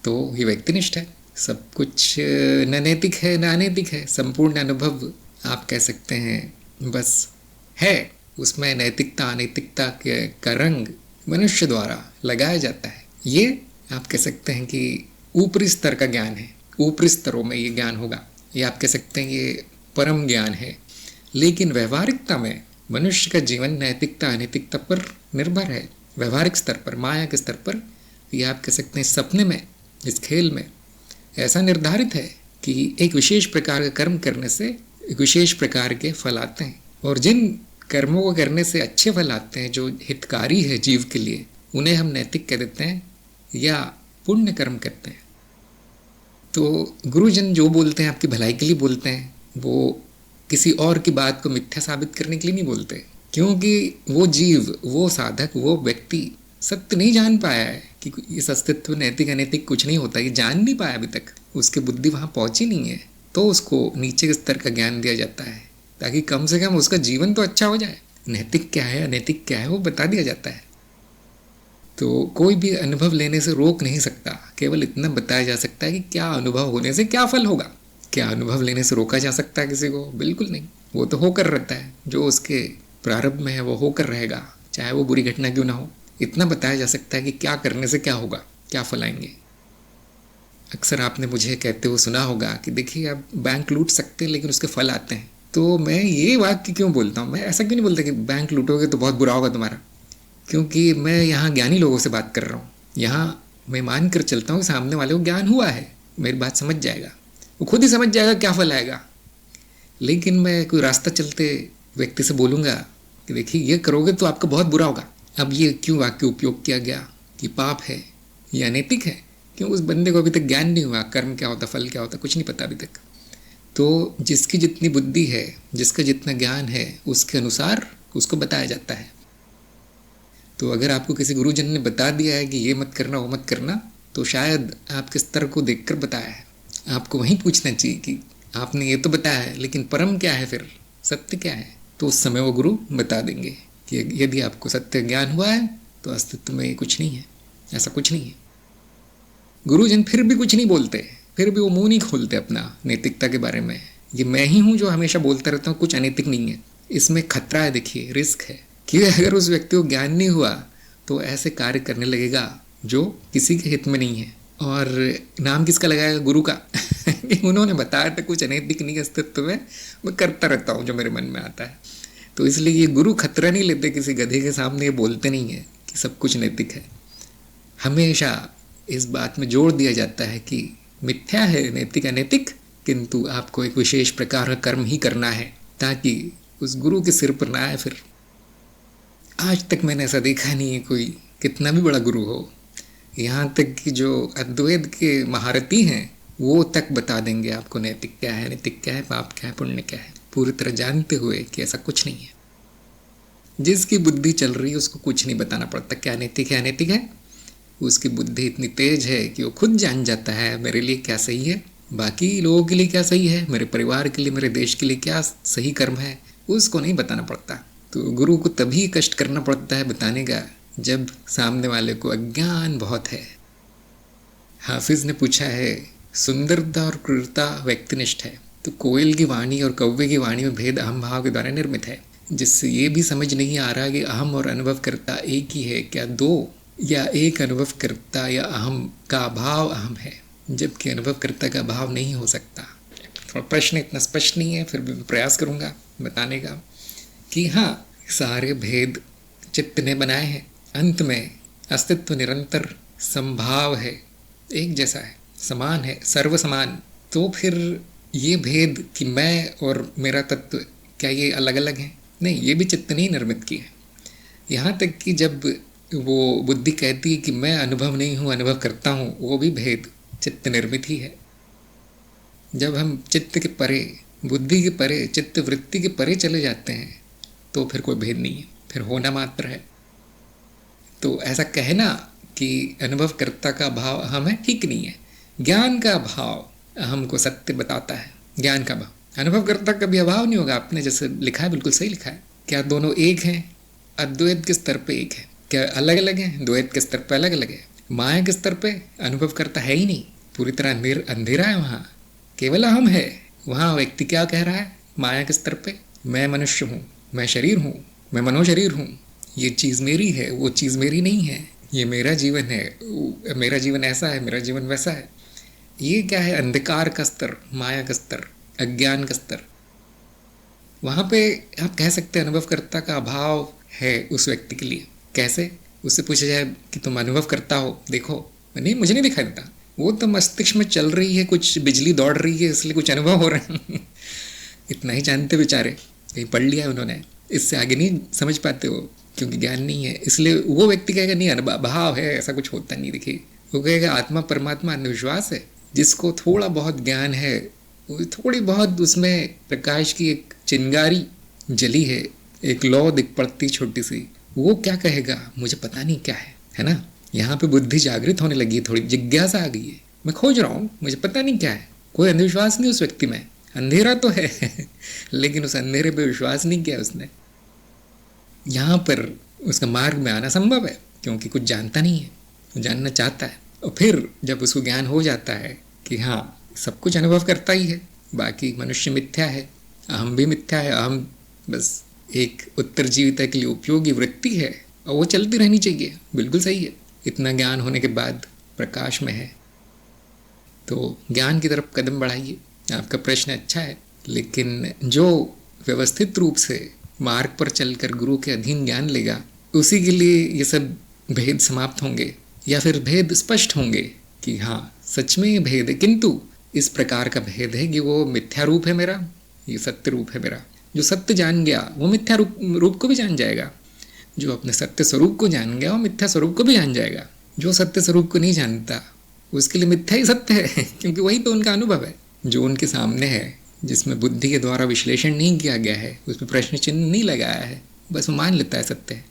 तो ये व्यक्तिनिष्ठ है, सब कुछ न नैतिक है न अनैतिक है। संपूर्ण अनुभव आप कह सकते हैं बस है, उसमें नैतिकता अनैतिकता का रंग मनुष्य द्वारा लगाया जाता है। ये आप कह सकते हैं कि ऊपरी स्तर का ज्ञान है, ऊपरी स्तरों में ये ज्ञान होगा, ये आप कह सकते हैं ये परम ज्ञान है। लेकिन व्यवहारिकता में मनुष्य का जीवन नैतिकता अनैतिकता पर निर्भर है। व्यवहारिक स्तर पर, माया के स्तर पर, ये आप कह सकते हैं सपने में, इस खेल में ऐसा निर्धारित है कि एक विशेष प्रकार का कर्म करने से एक विशेष प्रकार के फल आते हैं, और जिन कर्मों को करने से अच्छे फल आते हैं जो हितकारी है जीव के लिए, उन्हें हम नैतिक कह देते हैं या पुण्य कर्म कहते हैं। तो गुरुजन जो बोलते हैं आपकी भलाई के लिए बोलते हैं, वो किसी और की बात को मिथ्या साबित करने के लिए नहीं बोलते, क्योंकि वो जीव, वो साधक, वो व्यक्ति सत्य नहीं जान पाया है कि इस अस्तित्व नैतिक अनैतिक कुछ नहीं होता, ये जान नहीं पाया अभी तक, उसकी बुद्धि वहाँ पहुँची नहीं है। तो उसको नीचे के स्तर का ज्ञान दिया जाता है ताकि कम से कम उसका जीवन तो अच्छा हो जाए। नैतिक क्या है अनैतिक क्या है वो बता दिया जाता है। तो कोई भी अनुभव लेने से रोक नहीं सकता, केवल इतना बताया जा सकता है कि क्या अनुभव होने से क्या फल होगा। क्या अनुभव लेने से रोका जा सकता है किसी को? बिल्कुल नहीं, वो तो होकर रहता है, जो उसके प्रारब्ध में है वो होकर रहेगा, चाहे वो बुरी घटना क्यों ना हो। इतना बताया जा सकता है कि क्या करने से क्या होगा, क्या फल आएंगे। अक्सर आपने मुझे कहते हुए सुना होगा कि देखिए आप बैंक लूट सकते हैं लेकिन उसके फल आते हैं। तो मैं ये वाक्य क्यों बोलता हूँ, मैं ऐसा क्यों नहीं बोलता कि बैंक लूटोगे तो बहुत बुरा होगा तुम्हारा, क्योंकि मैं यहाँ ज्ञानी लोगों से बात कर रहा हूँ। यहाँ मैं मान कर चलता हूँ कि सामने वाले को ज्ञान हुआ है, मेरी बात समझ जाएगा, वो खुद ही समझ जाएगा क्या फल आएगा। लेकिन मैं कोई रास्ता चलते व्यक्ति से बोलूँगा कि देखिए ये करोगे तो आपका बहुत बुरा होगा। अब ये क्यों वाक्य उपयोग किया गया कि पाप है या अनैतिक है? क्यों? उस बंदे को अभी तक ज्ञान नहीं हुआ, कर्म क्या होता, फल क्या होता, कुछ नहीं पता अभी तक। तो जिसकी जितनी बुद्धि है, जिसका जितना ज्ञान है, उसके अनुसार उसको बताया जाता है। तो अगर आपको किसी गुरुजन ने बता दिया है कि ये मत करना, वो मत करना, तो शायद आपके स्तर को देखकर बताया है। आपको वहीं पूछना चाहिए कि आपने ये तो बताया है, लेकिन परम क्या है, फिर सत्य क्या है? तो उस समय वो गुरु बता देंगे कि यदि आपको सत्य ज्ञान हुआ है तो अस्तित्व में कुछ नहीं है, ऐसा कुछ नहीं है। गुरुजन फिर भी कुछ नहीं बोलते, फिर भी वो मुंह नहीं खोलते अपना नैतिकता के बारे में। ये मैं ही हूँ जो हमेशा बोलता रहता हूँ कुछ अनैतिक नहीं है। इसमें खतरा है, देखिए रिस्क है कि अगर उस व्यक्ति को ज्ञान नहीं हुआ तो ऐसे कार्य करने लगेगा जो किसी के हित में नहीं है। और नाम किसका लगाएगा? गुरु का। उन्होंने बताया था कुछ अनैतिक नहीं अस्तित्व में, मैं करता रहता हूँ जो मेरे मन में आता है। तो इसलिए ये गुरु खतरा नहीं लेते, किसी गधे के सामने ये बोलते नहीं है कि सब कुछ नैतिक है। हमेशा इस बात में जोर दिया जाता है कि मिथ्या है नैतिक अनैतिक, किंतु आपको एक विशेष प्रकार का कर्म ही करना है ताकि उस गुरु के सिर पर ना आए। फिर आज तक मैंने ऐसा देखा नहीं है कोई, कितना भी बड़ा गुरु हो, यहाँ तक कि जो अद्वैत के महारथी हैं वो तक बता देंगे आपको नैतिक क्या है, नैतिक क्या है, पाप क्या है, पुण्य क्या है, पूरी तरह जानते हुए कि ऐसा कुछ नहीं है। जिसकी बुद्धि चल रही है उसको कुछ नहीं बताना पड़ता क्या नैतिक है अनैतिक है। उसकी बुद्धि इतनी तेज है कि वो खुद जान जाता है मेरे लिए क्या सही है, बाकी लोगों के लिए क्या सही है, मेरे परिवार के लिए, मेरे देश के लिए क्या सही कर्म है, उसको नहीं बताना पड़ता। तो गुरु को तभी कष्ट करना पड़ता है बताने का जब सामने वाले को अज्ञान बहुत है। हाफिज ने पूछा है, सुंदरता और क्रूरता व्यक्तिनिष्ठ है, तो कोयल की वाणी और कौवे की वाणी में भेद अहम भाव के द्वारा निर्मित है, जिससे ये भी समझ नहीं आ रहा कि अहम और अनुभवकर्ता एक ही है क्या दो, या एक अनुभवकर्ता या अहम का अभाव अहम है, जबकि अनुभवकर्ता का अभाव नहीं हो सकता। प्रश्न इतना स्पष्ट नहीं है, फिर भी मैं प्रयास करूँगा बताने का कि हाँ, सारे भेद चित्त ने बनाए हैं, अंत में अस्तित्व निरंतर संभाव है, एक जैसा है, समान है, सर्व समान। तो फिर ये भेद कि मैं और मेरा तत्व क्या ये अलग अलग हैं? नहीं, ये भी चित्त ने ही निर्मित की है। यहाँ तक कि जब वो बुद्धि कहती है कि मैं अनुभव नहीं हूँ, अनुभव करता हूँ, वो भी भेद चित्त निर्मित ही है। जब हम चित्त के परे, बुद्धि के परे, चित्त वृत्ति के परे चले जाते हैं तो फिर कोई भेद नहीं है, फिर होना मात्र है। तो ऐसा कहना कि अनुभवकर्ता का भाव अहम है, ठीक नहीं है। ज्ञान का भाव अहम को सत्य बताता है, ज्ञान का भाव, अनुभवकर्ता का भी अभाव नहीं होगा। आपने जैसे लिखा है बिल्कुल सही लिखा है। क्या दोनों एक हैं? अद्वैत के स्तर पे एक है। क्या अलग अलग हैं? द्वैत के स्तर पे अलग अलग है। माया के स्तर पे अनुभवकर्ता है ही नहीं, पूरी तरह अंधेरा है, वहाँ केवल अहम है। वहाँ व्यक्ति क्या कह रहा है? माया के स्तर पे मैं मनुष्य हूँ, मैं शरीर हूँ, मैं मनोशरीर हूँ, ये चीज़ मेरी है, वो चीज़ मेरी नहीं है, ये मेरा जीवन है, मेरा जीवन ऐसा है, मेरा जीवन वैसा है। ये क्या है? अंधकार का स्तर, माया का स्तर, अज्ञान का स्तर। वहाँ पे आप कह सकते हैं अनुभवकर्ता का अभाव है उस व्यक्ति के लिए। कैसे? उससे पूछा जाए कि तुम अनुभव करता हो, देखो, नहीं मुझे नहीं दिखाई देता, वो तो मस्तिष्क में चल रही है, कुछ बिजली दौड़ रही है, इसलिए कुछ अनुभव हो रहा है। इतना ही जानते बेचारे, कहीं पढ़ लिया है उन्होंने, इससे आगे नहीं समझ पाते वो, क्योंकि ज्ञान नहीं है। इसलिए वो व्यक्ति कहेगा नहीं अभाव है, ऐसा कुछ होता नहीं। देखिए, वो कहेगा आत्मा परमात्मा अंधविश्वास है। जिसको थोड़ा बहुत ज्ञान है, थोड़ी बहुत उसमें प्रकाश की एक चिंगारी जली है, एक लौ दिख पड़ती छोटी सी, वो क्या कहेगा? मुझे पता नहीं क्या है ना? यहाँ पे बुद्धि जागृत होने लगी है, थोड़ी जिज्ञासा आ गई है, मैं खोज रहा हूँ, मुझे पता नहीं क्या है। कोई अंधविश्वास नहीं उस व्यक्ति में, अंधेरा तो है लेकिन उस अंधेरे पे विश्वास नहीं किया उसने। यहाँ पर उसका मार्ग में आना संभव है, क्योंकि कुछ जानता नहीं है, वो जानना चाहता है। और फिर जब उसको ज्ञान हो जाता है कि हाँ सब कुछ अनुभव करता ही है, बाकी मनुष्य मिथ्या है, अहम भी मिथ्या है, अहम बस एक उत्तरजीविता के लिए उपयोगी वृत्ति है और वो चलती रहनी चाहिए, बिल्कुल सही है। इतना ज्ञान होने के बाद प्रकाश में है, तो ज्ञान की तरफ कदम बढ़ाइए। आपका प्रश्न अच्छा है, लेकिन जो व्यवस्थित रूप से मार्ग पर चलकर गुरु के अधीन ज्ञान लेगा, उसी के लिए ये सब भेद समाप्त होंगे। या फिर भेद स्पष्ट होंगे कि हाँ सच में ये भेद है, किंतु इस प्रकार का भेद है कि वो मिथ्या रूप है मेरा, ये सत्य रूप है मेरा। जो सत्य जान गया वो मिथ्या रूप को भी जान जाएगा, जो अपने सत्य स्वरूप को जान गया वो मिथ्या स्वरूप को भी जान जाएगा। जो सत्य स्वरूप को नहीं जानता उसके लिए मिथ्या ही सत्य है क्योंकि वही तो उनका अनुभव है जो उनके सामने है, जिसमें बुद्धि के द्वारा विश्लेषण नहीं किया गया है, उसमें प्रश्न चिन्ह नहीं लगाया है, बस वो मान लेता है सत्य है।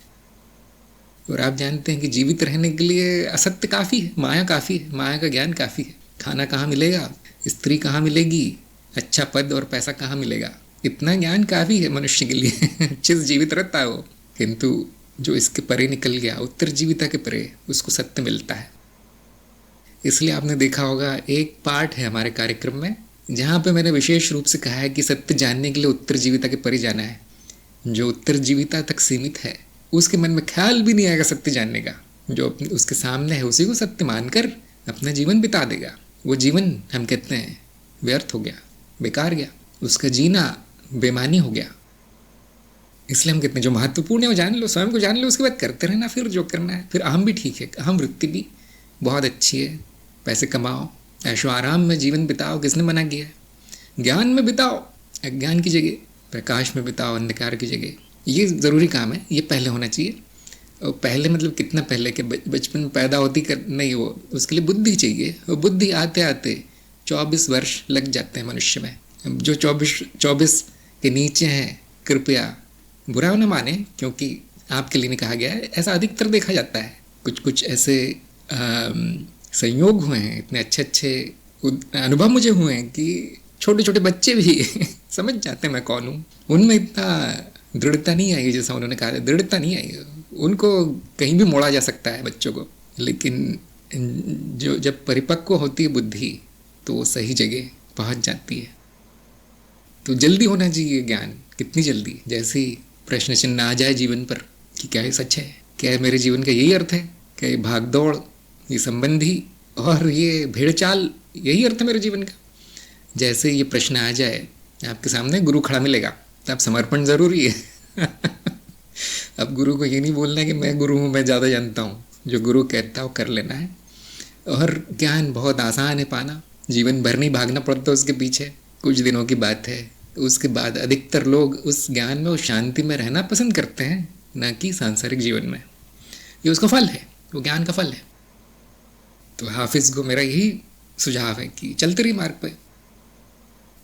और आप जानते हैं कि जीवित रहने के लिए असत्य काफ़ी है, माया काफ़ी है, माया का ज्ञान काफ़ी है। खाना कहाँ मिलेगा, स्त्री कहाँ मिलेगी, अच्छा पद और पैसा कहाँ मिलेगा, इतना ज्ञान काफ़ी है मनुष्य के लिए अच्छे से जीवित रहता है वो। किंतु जो इसके परे निकल गया, उत्तर जीविता के परे, उसको सत्य मिलता है। इसलिए आपने देखा होगा एक पार्ट है हमारे कार्यक्रम में जहाँ पे मैंने विशेष रूप से कहा है कि सत्य जानने के लिए उत्तर जीविता के परे जाना है। जो उत्तर जीविता तक सीमित है उसके मन में ख्याल भी नहीं आएगा सत्य जानने का। जो उसके सामने है उसी को सत्य मानकर अपना जीवन बिता देगा। वो जीवन हम कहते हैं व्यर्थ हो गया, बेकार गया, उसका जीना बेमानी हो गया। इसलिए हम कहते हैं जो महत्वपूर्ण है वो जान लो, स्वयं को जान लो, उसके बाद करते रहना फिर जो करना है। फिर अहम भी ठीक है, अहम वृत्ति भी बहुत अच्छी है, पैसे कमाओ, ऐशो आराम में जीवन बिताओ, किसने मना किया है। ज्ञान में बिताओ, अज्ञान की जगह, प्रकाश में बिताओ, अंधकार की जगह। ये ज़रूरी काम है, ये पहले होना चाहिए। और पहले मतलब कितना पहले कि बचपन में पैदा होती कर नहीं, वो उसके लिए बुद्धि चाहिए। और बुद्धि आते आते 24 वर्ष लग जाते हैं मनुष्य में। जो 24 के नीचे हैं कृपया बुरा न माने, क्योंकि आपके लिए नहीं कहा गया है, ऐसा अधिकतर देखा जाता है। कुछ कुछ ऐसे संयोग हुए हैं, इतने अच्छे अच्छे अनुभव मुझे हुए हैं कि छोटे छोटे बच्चे भी समझ जाते हैं मैं कौन हूँ। उनमें इतना दृढ़ता नहीं आई, जैसा उन्होंने कहा, दृढ़ता नहीं आई। उनको कहीं भी मोड़ा जा सकता है बच्चों को, लेकिन जो जब परिपक्व होती है बुद्धि तो वो सही जगह पहुँच जाती है। तो जल्दी होना चाहिए ज्ञान, कितनी जल्दी। जैसे ही प्रश्न चिन्ह आ जाए जीवन पर कि क्या ये सच है, क्या मेरे जीवन का यही अर्थ है, क्या ये भागदौड़, ये संबंधी और ये भेड़चाल यही अर्थ है मेरे जीवन का। जैसे ये प्रश्न आ जाए आपके सामने, गुरु खड़ा मिलेगा तो आप समर्पण ज़रूरी है अब गुरु को ये नहीं बोलना है कि मैं गुरु हूँ, मैं ज़्यादा जानता हूँ। जो गुरु कहता है वो कर लेना है। और ज्ञान बहुत आसान है पाना, जीवन भर नहीं भागना पड़ता उसके पीछे, कुछ दिनों की बात है। उसके बाद अधिकतर लोग उस ज्ञान में, उस शांति में रहना पसंद करते हैं, न कि सांसारिक जीवन में। ये उसका फल है, वो ज्ञान का फल है। तो हाफिज़ को मेरा यही सुझाव है कि चलते रही मार्ग पे।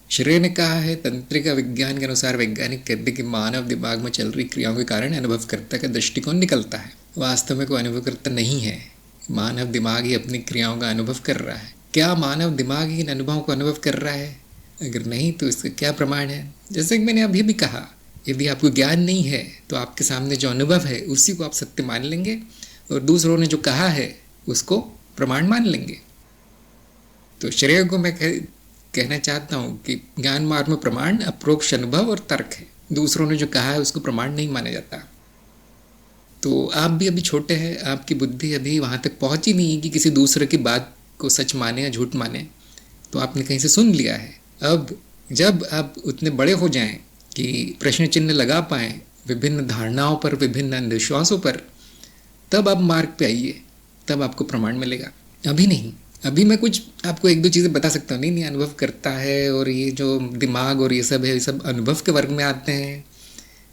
श्रेय ने कहा है, तंत्रिका विज्ञान के अनुसार वैज्ञानिक कहते कि मानव दिमाग में चल रही क्रियाओं के कारण अनुभवकर्ता का दृष्टिकोण निकलता है। वास्तव में कोई अनुभवकर्ता नहीं है, मानव दिमाग ही अपनी क्रियाओं का अनुभव कर रहा है। क्या मानव दिमाग ही इन अनुभवों को अनुभव कर रहा है? अगर नहीं तो इसका क्या प्रमाण है? जैसे कि मैंने अभी भी कहा, यदि आपको ज्ञान नहीं है तो आपके सामने जो अनुभव है उसी को आप सत्य मान लेंगे और दूसरों ने जो कहा है उसको प्रमाण मान लेंगे। तो श्रेय को मैं कहना चाहता हूँ कि ज्ञान मार्ग में प्रमाण अप्रोक्ष अनुभव और तर्क है। दूसरों ने जो कहा है उसको प्रमाण नहीं माना जाता। तो आप भी अभी छोटे हैं, आपकी बुद्धि अभी वहाँ तक पहुँची नहीं है कि किसी दूसरे की बात को सच माने या झूठ माने। तो आपने कहीं से सुन लिया है। अब जब आप उतने बड़े हो जाएं कि प्रश्न चिन्ह लगा पाएँ विभिन्न धारणाओं पर, विभिन्न अंधविश्वासों पर, तब आप मार्ग पे आइए, तब आपको प्रमाण मिलेगा। अभी नहीं। अभी मैं कुछ आपको एक दो चीज़ें बता सकता हूँ, नहीं अनुभव करता है और ये जो दिमाग और ये सब है, ये सब अनुभव के वर्ग में आते हैं,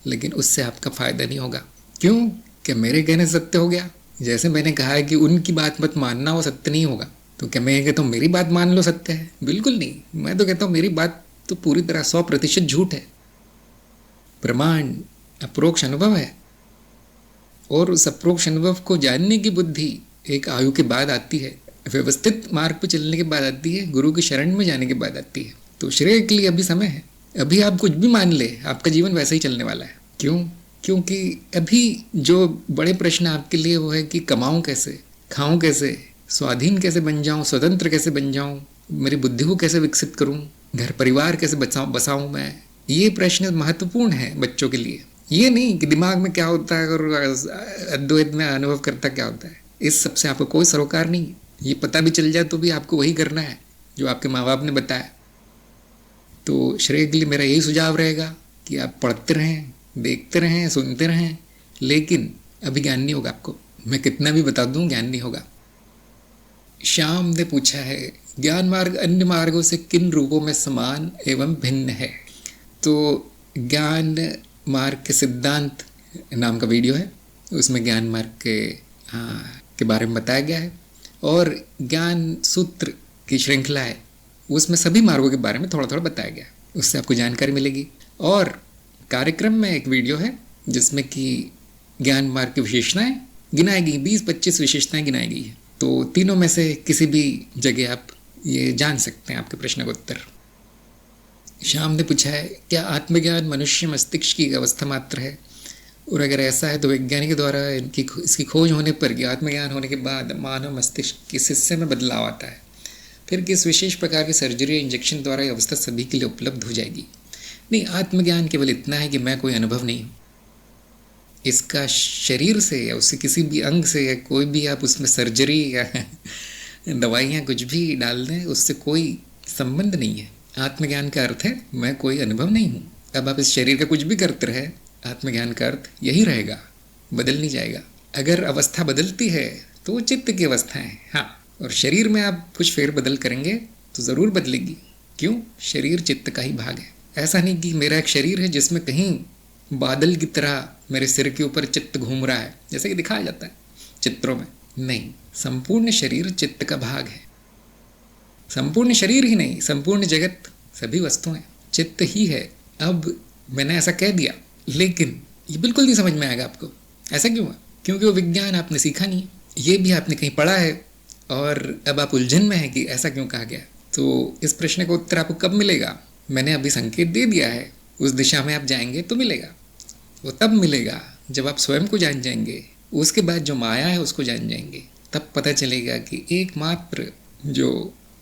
लेकिन उससे आपका फ़ायदा नहीं होगा। क्यों? क्या मेरे कहने से सत्य हो गया? जैसे मैंने कहा है कि उनकी बात मत मानना, वो सत्य नहीं होगा। तो क्या मैं कहता हूँ मेरी बात मान लो सत्य है? बिल्कुल नहीं। मैं तो कहता हूँ मेरी बात तो पूरी तरह 100% झूठ है। प्रमाण अप्रोक्ष अनुभव है, और उस अप्रोक्ष अनुभव को जानने की बुद्धि एक आयु के बाद आती है, व्यवस्थित मार्ग पर चलने के बाद आती है, गुरु की शरण में जाने के बाद आती है। तो श्रेय के लिए अभी समय है। अभी आप कुछ भी मान ले, आपका जीवन वैसे ही चलने वाला है। क्यों? क्योंकि अभी जो बड़े प्रश्न आपके लिए वो है कि कमाऊं कैसे, खाऊं कैसे, स्वाधीन कैसे बन जाऊं, स्वतंत्र कैसे बन जाऊं, मेरी बुद्धि को कैसे विकसित करूं, घर परिवार कैसे बसाऊं मैं। ये प्रश्न महत्वपूर्ण है बच्चों के लिए। ये नहीं कि दिमाग में क्या होता है और अद्वैत में अनुभव करता क्या होता है। इस सबसे आपको कोई सरोकार नहीं। ये पता भी चल जाए तो भी आपको वही करना है जो आपके माँ बाप ने बताया। तो श्रेय के लिए मेरा यही सुझाव रहेगा कि आप पढ़ते रहें, देखते रहें, सुनते रहें, लेकिन अभी ज्ञान नहीं होगा आपको। मैं कितना भी बता दूं ज्ञान नहीं होगा। श्याम ने पूछा है, ज्ञान मार्ग अन्य मार्गों से किन रूपों में समान एवं भिन्न है? तो ज्ञान मार्ग के सिद्धांत नाम का वीडियो है, उसमें ज्ञान मार्ग के बारे में बताया गया है, और ज्ञान सूत्र की श्रृंखला है, उसमें सभी मार्गों के बारे में थोड़ा थोड़ा बताया गया है, उससे आपको जानकारी मिलेगी। और कार्यक्रम में एक वीडियो है जिसमें कि ज्ञान मार्ग की विशेषताएं गिनाई गई, 20-25 विशेषताएं गिनाई गई है। तो तीनों में से किसी भी जगह आप ये जान सकते हैं आपके प्रश्न का उत्तर। श्याम ने पूछा है, क्या आत्मज्ञान मनुष्य मस्तिष्क की अवस्था मात्र है? और अगर ऐसा है तो वैज्ञानिक द्वारा इसकी खोज होने पर कि आत्मज्ञान होने के बाद मानव मस्तिष्क किस हिस्से में बदलाव आता है, फिर किस विशेष प्रकार की सर्जरी या इंजेक्शन द्वारा ये अवस्था सभी के लिए उपलब्ध हो जाएगी? नहीं, आत्मज्ञान केवल इतना है कि मैं कोई अनुभव नहीं हूँ। इसका शरीर से या उससे किसी भी अंग से या कोई भी आप उसमें सर्जरी या दवाइयाँ कुछ भी डाल दें, उससे कोई संबंध नहीं है। आत्मज्ञान का अर्थ है मैं कोई अनुभव नहीं हूँ। अब आप इस शरीर का कुछ भी करते रहे, आत्मज्ञान का अर्थ यही रहेगा, बदल नहीं जाएगा। अगर अवस्था बदलती है तो वो चित्त की अवस्था है, हाँ, और शरीर में आप कुछ फेर बदल करेंगे तो ज़रूर बदलेगी। क्यों? शरीर चित्त का ही भाग है। ऐसा नहीं कि मेरा एक शरीर है जिसमें कहीं बादल की तरह मेरे सिर के ऊपर चित्त घूम रहा है, जैसे कि दिखाया जाता है चित्रों में। नहीं, संपूर्ण शरीर चित्त का भाग है। संपूर्ण शरीर ही नहीं, संपूर्ण जगत, सभी वस्तुएं चित्त ही है। अब मैंने ऐसा कह दिया, लेकिन ये बिल्कुल नहीं समझ में आएगा आपको। ऐसा क्यों है? क्योंकि वो विज्ञान आपने सीखा नहीं है, ये भी आपने कहीं पढ़ा है, और अब आप उलझन में है कि ऐसा क्यों कहा गया। तो इस प्रश्न का उत्तर आपको कब मिलेगा? मैंने अभी संकेत दे दिया है, उस दिशा में आप जाएंगे तो मिलेगा। वो तब मिलेगा जब आप स्वयं को जान जाएंगे, उसके बाद जो माया है उसको जान जाएंगे। तब पता चलेगा कि एकमात्र जो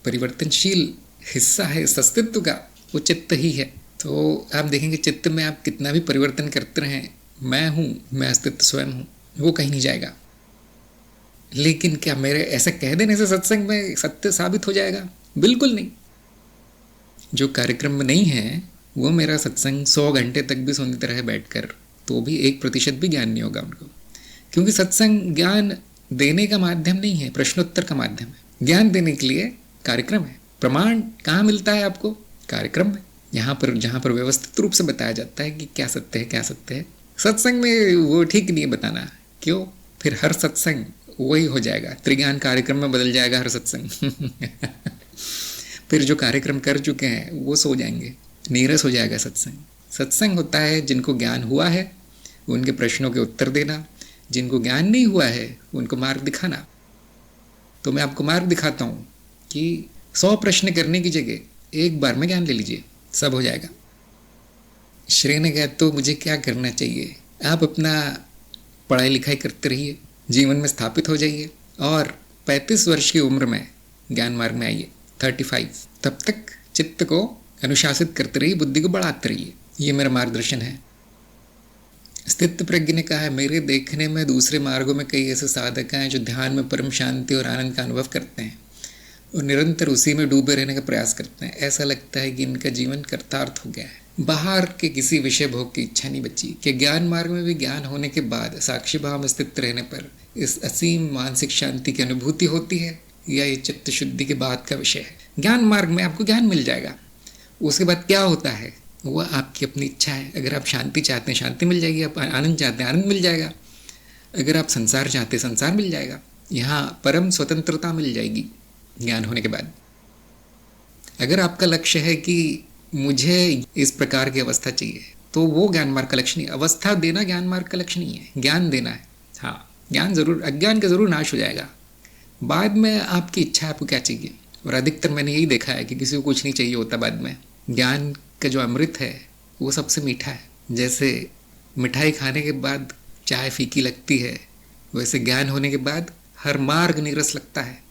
परिवर्तनशील हिस्सा है इस अस्तित्व का, वो चित्त ही है। तो आप देखेंगे चित्त में आप कितना भी परिवर्तन करते रहें, मैं हूँ, मैं अस्तित्व स्वयं हूँ, वो कहीं नहीं जाएगा। लेकिन क्या मेरे ऐसा कह देने से सत्संग में सत्य साबित हो जाएगा? बिल्कुल नहीं। जो कार्यक्रम में नहीं है वो मेरा सत्संग 100 घंटे तक भी सुनते रहे बैठकर, तो भी 1% भी ज्ञान नहीं होगा उनको। क्योंकि सत्संग ज्ञान देने का माध्यम नहीं है, प्रश्नोत्तर का माध्यम है। ज्ञान देने के लिए कार्यक्रम है। प्रमाण कहाँ मिलता है आपको? कार्यक्रम में, यहाँ पर जहाँ पर व्यवस्थित रूप से बताया जाता है कि क्या सत्य है, क्या सत्य है। सत्संग में वो ठीक नहीं है बताना। क्यों? फिर हर सत्संग वही हो जाएगा, त्रिज्ञान कार्यक्रम में बदल जाएगा हर सत्संग। फिर जो कार्यक्रम कर चुके हैं वो सो जाएंगे, नीरस हो जाएगा सत्संग। सत्संग होता है जिनको ज्ञान हुआ है उनके प्रश्नों के उत्तर देना, जिनको ज्ञान नहीं हुआ है उनको मार्ग दिखाना। तो मैं आपको मार्ग दिखाता हूँ कि 100 प्रश्न करने की जगह एक बार में ज्ञान ले लीजिए, सब हो जाएगा। श्रेय ने कहा, तो मुझे क्या करना चाहिए? आप अपना पढ़ाई लिखाई करते रहिए, जीवन में स्थापित हो जाइए, और 35 वर्ष की उम्र में ज्ञान मार्ग में आइए, 35। तब तक चित्त को अनुशासित करते रहिए, बुद्धि को बढ़ाते रहिए। ये मेरा मार्गदर्शन है। स्थित प्रज्ञ ने कहा है, मेरे देखने में दूसरे मार्गों में कई ऐसे साधक हैं जो ध्यान में परम शांति और आनंद का अनुभव करते हैं और निरंतर उसी में डूबे रहने का प्रयास करते हैं। ऐसा लगता है कि इनका जीवन कर्तार्थ हो गया है, बाहर के किसी विषय भोग की इच्छा नहीं बची। कि ज्ञान मार्ग में भी ज्ञान होने के बाद साक्षी भाव में स्थित रहने पर इस असीम मानसिक शांति की अनुभूति होती है, या ये चित्त शुद्धि के बाद का विषय है। ज्ञान मार्ग में आपको ज्ञान मिल जाएगा, उसके बाद क्या होता है वो आपकी अपनी इच्छा है। अगर आप शांति चाहते हैं शांति मिल जाएगी, आप आनंद चाहते हैं आनंद मिल जाएगा, अगर आप संसार चाहते हैं संसार मिल जाएगा। यहाँ परम स्वतंत्रता मिल जाएगी ज्ञान होने के बाद। अगर आपका लक्ष्य है कि मुझे इस प्रकार की अवस्था चाहिए, तो वो ज्ञान मार्ग का लक्ष्य नहीं। अवस्था देना ज्ञान मार्ग का लक्ष्य नहीं है, ज्ञान देना है। हाँ, ज्ञान जरूर, अज्ञान का जरूर नाश हो जाएगा। बाद में आपकी इच्छा, आपको क्या चाहिए। और अधिकतर मैंने यही देखा है कि किसी को कुछ नहीं चाहिए होता बाद में। ज्ञान का जो अमृत है वो सबसे मीठा है। जैसे मिठाई खाने के बाद चाय फीकी लगती है, वैसे ज्ञान होने के बाद हर मार्ग नीरस लगता है।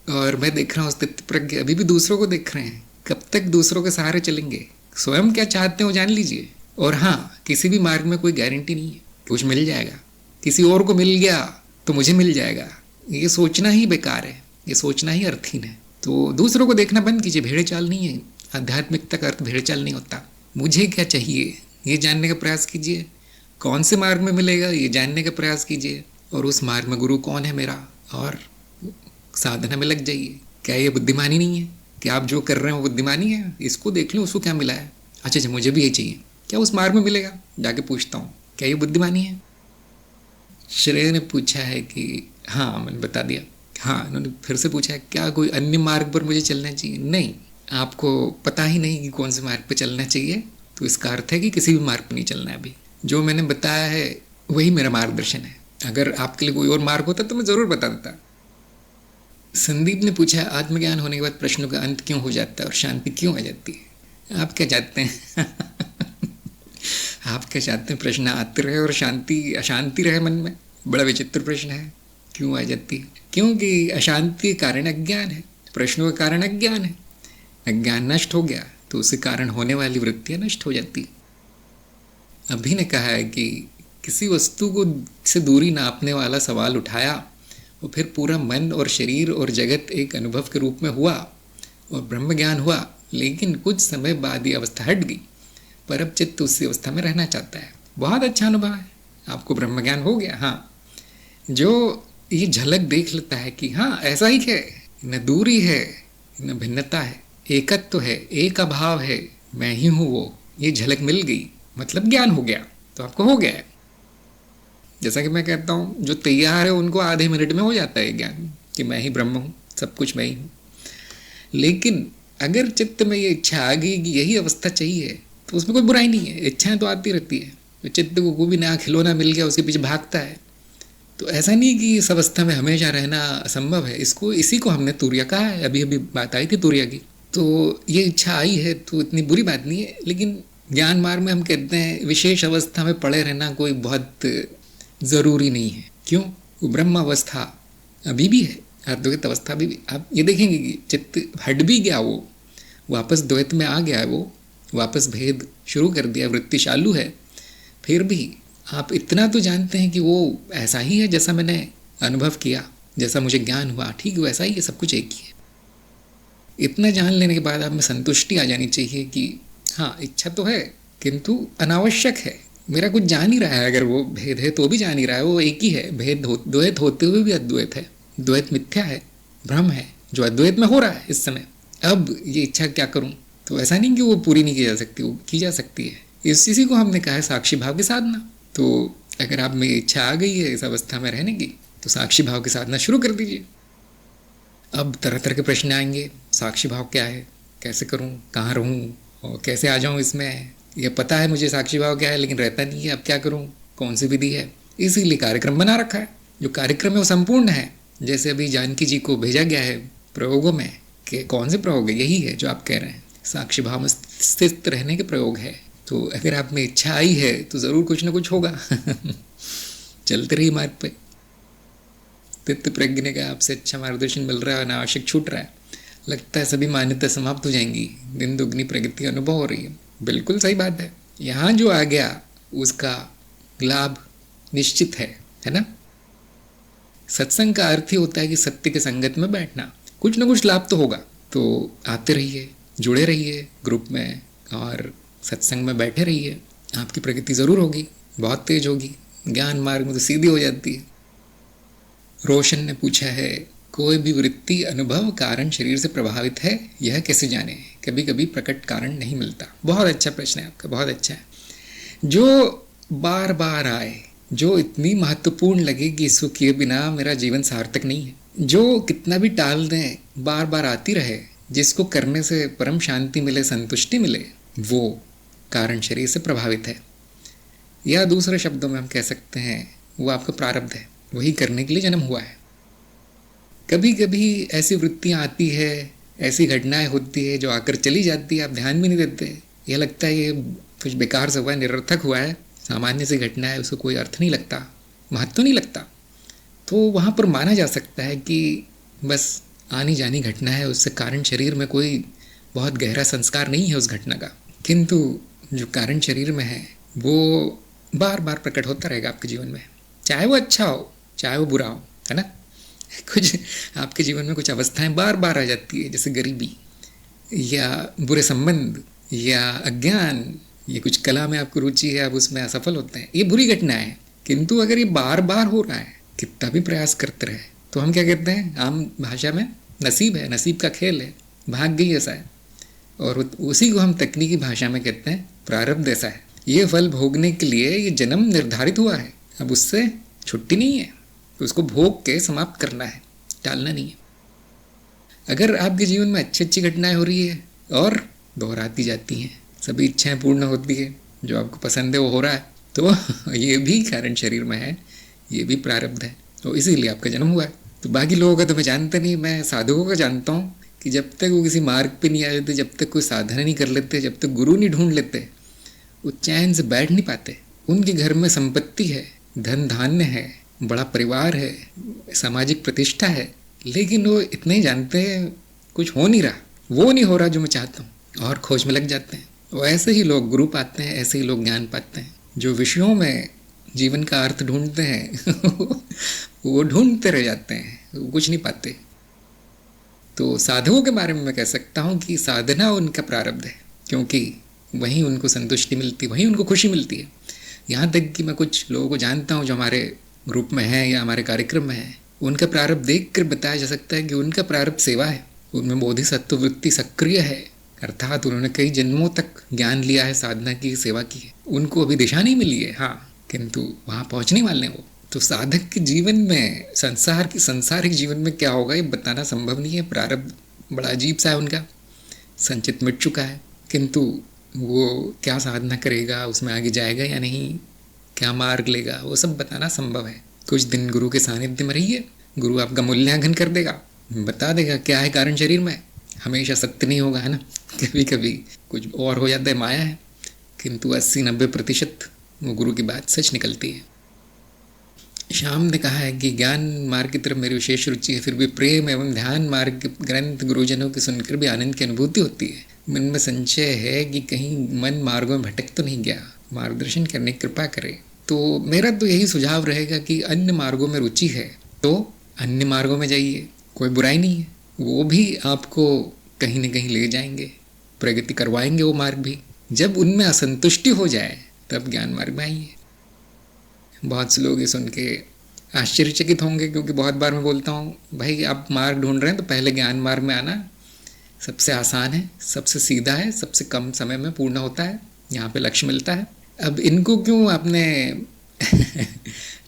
और मैं देख रहा हूँ स्थित प्रज्ञ अभी भी दूसरों को देख रहे हैं। कब तक दूसरों के सहारे चलेंगे? स्वयं क्या चाहते हैं वो जान लीजिए। और हाँ, किसी भी मार्ग में कोई गारंटी नहीं है कुछ मिल जाएगा, किसी और को मिल गया तो मुझे मिल जाएगा। ये सोचना ही बेकार है, ये सोचना ही अर्थहीन है। तो दूसरों को देखना बंद कीजिए। भेड़े चाल नहीं है, आध्यात्मिकता का अर्थ भेड़े चाल नहीं होता। मुझे क्या चाहिए ये जानने का प्रयास कीजिए, कौन से मार्ग में मिलेगा ये जानने का प्रयास कीजिए, और उस मार्ग में गुरु कौन है मेरा, और साधना में लग जाइए। क्या ये बुद्धिमानी नहीं है कि आप जो कर रहे हैं वो बुद्धिमानी है? इसको देख लो, उसको क्या मिला है? अच्छा अच्छा, मुझे भी ये चाहिए, क्या उस मार्ग में मिलेगा? जाके पूछता हूँ, क्या ये बुद्धिमानी है? श्रेय ने पूछा है कि हाँ, मैंने बता दिया। हाँ, उन्होंने फिर से पूछा है, क्या कोई अन्य मार्ग पर मुझे चलना चाहिए? नहीं, आपको पता ही नहीं कि कौन से मार्ग पर चलना चाहिए, तो इसका अर्थ है कि किसी भी मार्ग पर नहीं चलना है। अभी जो मैंने बताया है वही मेरा मार्गदर्शन है। अगर आपके लिए कोई और मार्ग होता तो मैं ज़रूर बता देता। संदीप ने पूछा, आत्मज्ञान होने के बाद प्रश्नों का अंत क्यों हो जाता है और शांति क्यों आ जाती है? आप क्या चाहते हैं? आप क्या चाहते हैं? प्रश्न आते रहे और शांति अशांति रहे मन में? बड़ा विचित्र प्रश्न है। क्यों आ जाती है? क्योंकि अशांति का कारण अज्ञान है, प्रश्नों का कारण अज्ञान है। अज्ञान नष्ट हो गया तो उसके कारण होने वाली वृत्तियाँ नष्ट हो जाती। अभी ने कहा है कि किसी वस्तु को से दूरी नापने वाला सवाल उठाया और फिर पूरा मन और शरीर और जगत एक अनुभव के रूप में हुआ और ब्रह्म ज्ञान हुआ, लेकिन कुछ समय बाद ये अवस्था हट गई, पर अब चित्त उसी अवस्था में रहना चाहता है। बहुत अच्छा अनुभव है, आपको ब्रह्म ज्ञान हो गया। हाँ, जो ये झलक देख लेता है कि हाँ ऐसा ही है, न दूरी है न भिन्नता है, एकत्व है, एक अभाव है, मैं ही हूँ वो, ये झलक मिल गई, मतलब ज्ञान हो गया। तो आपको हो गया है। जैसा कि मैं कहता हूँ, जो तैयार है उनको आधे मिनट में हो जाता है ज्ञान कि मैं ही ब्रह्म हूँ, सब कुछ मैं ही हूँ। लेकिन अगर चित्त में ये इच्छा आ गई कि यही अवस्था चाहिए तो उसमें कोई बुराई नहीं है, इच्छाएं तो आती रहती है। तो चित्त को कोई भी नया खिलौना मिल गया उसके पीछे भागता है। तो ऐसा नहीं कि इस अवस्था में हमेशा रहना असंभव है। इसी को हमने तुर्या कहा है। अभी अभी बात आई थी तुर्या की। तो ये इच्छा आई है तो इतनी बुरी बात नहीं है। लेकिन ज्ञान मार्ग में हम कहते हैं विशेष अवस्था में पड़े रहना कोई बहुत ज़रूरी नहीं है। क्यों? वो ब्रह्म अवस्था अभी भी है, अद्वैत अवस्था भी। आप ये देखेंगे कि चित्त हट भी गया, वो वापस द्वैत में आ गया है, वो वापस भेद शुरू कर दिया, वृत्ति चालू है। फिर भी आप इतना तो जानते हैं कि वो ऐसा ही है जैसा मैंने अनुभव किया, जैसा मुझे ज्ञान हुआ, ठीक वैसा ही है, सब कुछ एक ही है। इतना जान लेने के बाद आप में संतुष्टि आ जानी चाहिए कि हाँ, इच्छा तो है किंतु अनावश्यक है। मेरा कुछ जान ही रहा है, अगर वो भेद है तो भी जान ही रहा है, वो एक ही है। द्वैत होते हुए भी अद्वैत है, द्वैत मिथ्या है, भ्रम है जो अद्वैत में हो रहा है इस समय। अब ये इच्छा क्या करूं? तो ऐसा नहीं कि वो पूरी नहीं की जा सकती, वो की जा सकती है। इसी को हमने कहा है साक्षी भाव की साधना। तो अगर आप में इच्छा आ गई है इस अवस्था में रहने की तो साक्षी भाव की साधना शुरू कर दीजिए। अब तरह तरह के प्रश्न आएंगे, साक्षी भाव क्या है, कैसे करूं, कहाँ रहूं और कैसे आ जाऊं इसमें। ये पता है मुझे साक्षी भाव क्या है, लेकिन रहता नहीं है, अब क्या करूं, कौन सी विधि है। इसीलिए कार्यक्रम बना रखा है। जो कार्यक्रम है वो संपूर्ण है। जैसे अभी जानकी जी को भेजा गया है प्रयोगों में कि कौन से प्रयोग है, यही है जो आप कह रहे हैं, साक्षी भाव में स्थित रहने के प्रयोग है। तो अगर आप में इच्छा आई है तो ज़रूर कुछ ना कुछ होगा। चलते रहिए मार्ग पे। तित्त प्रज्ञ का आपसे अच्छा मार्गदर्शन मिल रहा है, अनावश्यक छूट रहा है। लगता है सभी मान्यता समाप्त हो जाएंगी, दिन दुगनी प्रगति अनुभव हो रही है। बिल्कुल सही बात है। यहाँ जो आ गया उसका लाभ निश्चित है ना। सत्संग का अर्थ ही होता है कि सत्य के संगत में बैठना, कुछ ना कुछ लाभ तो होगा। तो आते रहिए, जुड़े रहिए ग्रुप में और सत्संग में बैठे रहिए, आपकी प्रगति ज़रूर होगी, बहुत तेज होगी। ज्ञान मार्ग में तो सीधी हो जाती है। रोशन ने पूछा है, कोई भी वृत्ति अनुभव कारण शरीर से प्रभावित है, यह कैसे जाने? कभी कभी प्रकट कारण नहीं मिलता। बहुत अच्छा प्रश्न है आपका, बहुत अच्छा है। जो बार बार आए, जो इतनी महत्वपूर्ण लगे कि इसको किए बिना मेरा जीवन सार्थक नहीं है, जो कितना भी टाल दें बार बार आती रहे, जिसको करने से परम शांति मिले, संतुष्टि मिले, वो कारण शरीर से प्रभावित है। या दूसरे शब्दों में हम कह सकते हैं वो आपका प्रारब्ध है, वही करने के लिए जन्म हुआ है। कभी कभी ऐसी वृत्तियाँ आती है, ऐसी घटनाएं होती है जो आकर चली जाती है, आप ध्यान भी नहीं देते। यह लगता है ये कुछ बेकार से हुआ है, निरर्थक हुआ है, सामान्य सी घटना है, उसको कोई अर्थ नहीं लगता, महत्व नहीं लगता। तो वहाँ पर माना जा सकता है कि बस आनी जानी घटना है, उससे कारण शरीर में कोई बहुत गहरा संस्कार नहीं है उस घटना का। किंतु जो कारण शरीर में है वो बार बार प्रकट होता रहेगा आपके जीवन में, चाहे वो अच्छा हो चाहे वो बुरा हो, है ना। कुछ आपके जीवन में कुछ अवस्थाएं बार बार आ जाती है, जैसे गरीबी या बुरे संबंध या अज्ञान, ये कुछ कला में आपको रुचि है, आप उसमें असफल होते हैं, ये बुरी घटना है। किंतु अगर ये बार बार हो रहा है, कितना भी प्रयास करते रहे, तो हम क्या कहते हैं आम भाषा में, नसीब है, नसीब का खेल है, भाग गई ऐसा है। और उसी को हम तकनीकी भाषा में कहते हैं प्रारब्ध ऐसा है। ये फल भोगने के लिए ये जन्म निर्धारित हुआ है, अब उससे छुट्टी नहीं है, तो उसको भोग के समाप्त करना है, टालना नहीं है। अगर आपके जीवन में अच्छी अच्छी घटनाएं हो रही है और दोहराती जाती हैं, सभी इच्छाएं पूर्ण होती है, जो आपको पसंद है वो हो रहा है, तो ये भी कारण शरीर में है, ये भी प्रारब्ध है, तो इसीलिए आपका जन्म हुआ है। तो बाकी लोगों का तो मैं जानता नहीं, मैं साधकों का जानता हूँ कि जब तक वो किसी मार्ग पे नहीं आ जाते, जब तक कोई साधना नहीं कर लेते, जब तक गुरु नहीं ढूंढ लेते, वो चैन से बैठ नहीं पाते। उनके घर में संपत्ति है, धन धान्य है, बड़ा परिवार है, सामाजिक प्रतिष्ठा है, लेकिन वो इतना ही जानते हैं कुछ हो नहीं रहा, वो नहीं हो रहा जो मैं चाहता हूँ, और खोज में लग जाते हैं। और ऐसे ही लोग गुरु पाते हैं, ऐसे ही लोग ज्ञान पाते हैं। जो विषयों में जीवन का अर्थ ढूंढते हैं वो ढूंढते रह जाते हैं, वो कुछ नहीं पाते। तो साधकों के बारे में मैं कह सकता हूँ कि साधना उनका प्रारब्ध है, क्योंकि वहीं उनको संतुष्टि मिलती, वहीं उनको खुशी मिलती है। यहाँ तक कि मैं कुछ लोगों को जानता हूँ जो हमारे ग्रुप में हैं या हमारे कार्यक्रम में हैं, उनका प्रारब्ध देख कर बताया जा सकता है कि उनका प्रारब्ध सेवा है, उनमें बोधिसत्व वृत्ति सक्रिय है, अर्थात उन्होंने कई जन्मों तक ज्ञान लिया है, साधना की, सेवा की है, उनको अभी दिशा नहीं मिली है, हाँ, किंतु वहाँ पहुँचने वाले हैं वो। तो साधक के जीवन में संसारिक जीवन में क्या होगा ये बताना संभव नहीं है। प्रारब्ध बड़ा अजीब सा है उनका, संचित मिट चुका है, किंतु वो क्या साधना करेगा, उसमें आगे जाएगा या नहीं, क्या मार्ग लेगा, वो सब बताना संभव है। कुछ दिन गुरु के सानिध्य में रहिए, गुरु आपका मूल्यांकन कर देगा, बता देगा क्या है कारण शरीर में। हमेशा सत्य नहीं होगा, है ना, कभी कभी कुछ और हो जाता है, माया है, किंतु 80-90% वो गुरु की बात सच निकलती है। श्याम ने कहा है कि ज्ञान मार्ग की तरफ मेरी विशेष रुचि है, फिर भी प्रेम एवं ध्यान मार्ग के ग्रंथ गुरुजनों की सुनकर भी आनंद की अनुभूति होती है। मन में संशय है कि कहीं मन मार्गों में भटक तो नहीं गया, मार्गदर्शन करने की कृपा करे। तो मेरा तो यही सुझाव रहेगा कि अन्य मार्गों में रुचि है तो अन्य मार्गों में जाइए, कोई बुराई नहीं है, वो भी आपको कहीं न कहीं ले जाएंगे, प्रगति करवाएंगे वो मार्ग भी। जब उनमें असंतुष्टि हो जाए तब ज्ञान मार्ग में आइए। बहुत से लोग ये सुन के आश्चर्यचकित होंगे, क्योंकि बहुत बार मैं बोलता हूँ भाई आप मार्ग ढूंढ रहे हैं तो पहले ज्ञान मार्ग में आना सबसे आसान है, सबसे सीधा है, सबसे कम समय में पूर्ण होता है, यहाँ पे लक्ष्य मिलता है। अब इनको क्यों आपने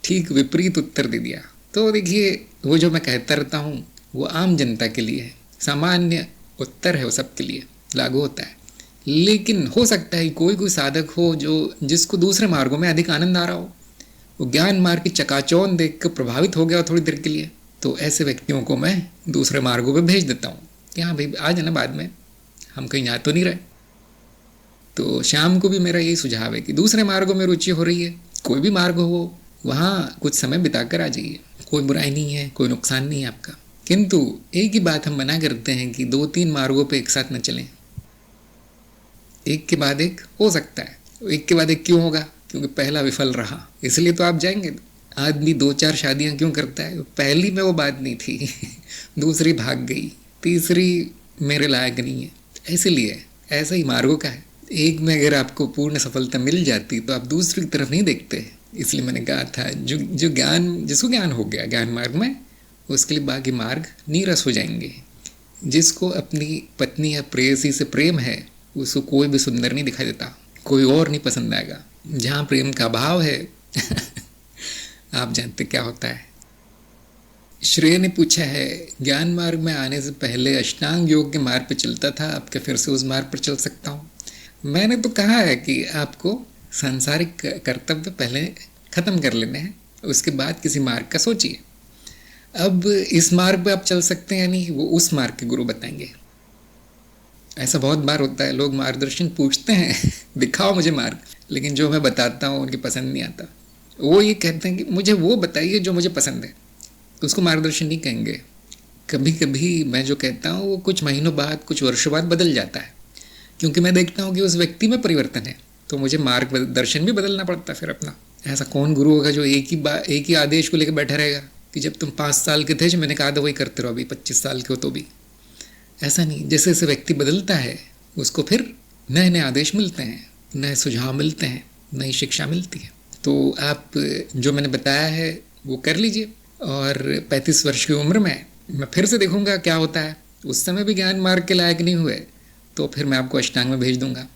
ठीक विपरीत उत्तर दे दिया? तो देखिए, वो जो मैं कहता रहता हूँ वो आम जनता के लिए है, सामान्य उत्तर है, वो सबके लिए लागू होता है। लेकिन हो सकता है कोई साधक हो जिसको दूसरे मार्गों में अधिक आनंद आ रहा हो, वो ज्ञान मार्ग की चकाचौंध देख कर प्रभावित हो गया थोड़ी देर के लिए, तो ऐसे व्यक्तियों को मैं दूसरे मार्गों पे भेज देता हूँ कि हाँ भाई आ जाना, बाद में हम कहीं जा तो नहीं रहे। तो शाम को भी मेरा यही सुझाव है कि दूसरे मार्गों में रुचि हो रही है, कोई भी मार्ग हो, वहाँ कुछ समय बिता कर आ जाइए, कोई बुराई नहीं है, कोई नुकसान नहीं है आपका। किंतु एक ही बात हम मना करते हैं कि 2-3 मार्गों पे एक साथ न चलें, एक के बाद एक हो सकता है। एक के बाद एक क्यों होगा? क्योंकि पहला विफल रहा, इसलिए तो आप जाएंगे। आदमी 2-4 शादियां क्यों करता है? पहली में वो बात नहीं थी दूसरी भाग गई, तीसरी मेरे लायक नहीं है, इसलिए ऐसा ही मार्गों का है। एक में अगर आपको पूर्ण सफलता मिल जाती तो आप दूसरी तरफ नहीं देखते। इसलिए मैंने कहा था जो ज्ञान, जिसको ज्ञान हो गया ज्ञान मार्ग में, उसके लिए बाकी मार्ग नीरस हो जाएंगे। जिसको अपनी पत्नी या प्रेयसी से प्रेम है, उसको कोई भी सुंदर नहीं दिखाई देता, कोई और नहीं पसंद आएगा। जहाँ प्रेम का अभाव है आप जानते क्या होता है। श्रेय ने पूछा है, ज्ञान मार्ग में आने से पहले अष्टांग योग के मार्ग पर चलता था, अब क्या फिर से उस मार्ग पर चल सकता हूँ? मैंने तो कहा है कि आपको सांसारिक कर्तव्य पहले खत्म कर लेने हैं, उसके बाद किसी मार्ग का सोचिए। अब इस मार्ग पे आप चल सकते हैं या नहीं, वो उस मार्ग के गुरु बताएंगे। ऐसा बहुत बार होता है, लोग मार्गदर्शन पूछते हैं दिखाओ मुझे मार्ग, लेकिन जो मैं बताता हूँ उनकी पसंद नहीं आता। वो ये कहते हैं कि मुझे वो बताइए जो मुझे पसंद है, तो उसको मार्गदर्शन नहीं कहेंगे। कभी कभी मैं जो कहता हूँ वो कुछ महीनों बाद, कुछ वर्षों बाद बदल जाता है, क्योंकि मैं देखता हूँ कि उस व्यक्ति में परिवर्तन है, तो मुझे मार्गदर्शन भी बदलना पड़ता है फिर अपना। ऐसा कौन गुरु होगा जो एक ही आदेश को लेकर बैठा रहेगा कि जब तुम 5 साल के थे जो मैंने कहा था वही करते रहो, अभी 25 साल के हो तो भी? ऐसा नहीं। जैसे जैसे व्यक्ति बदलता है उसको फिर नए नए आदेश मिलते हैं, नए सुझाव मिलते हैं, नई शिक्षा मिलती है। तो आप जो मैंने बताया है वो कर लीजिए, और 35 वर्ष की उम्र में मैं फिर से देखूंगा क्या होता है। उस समय भी ज्ञान मार्ग के लायक नहीं हुए तो फिर मैं आपको अष्टांग में भेज दूंगा।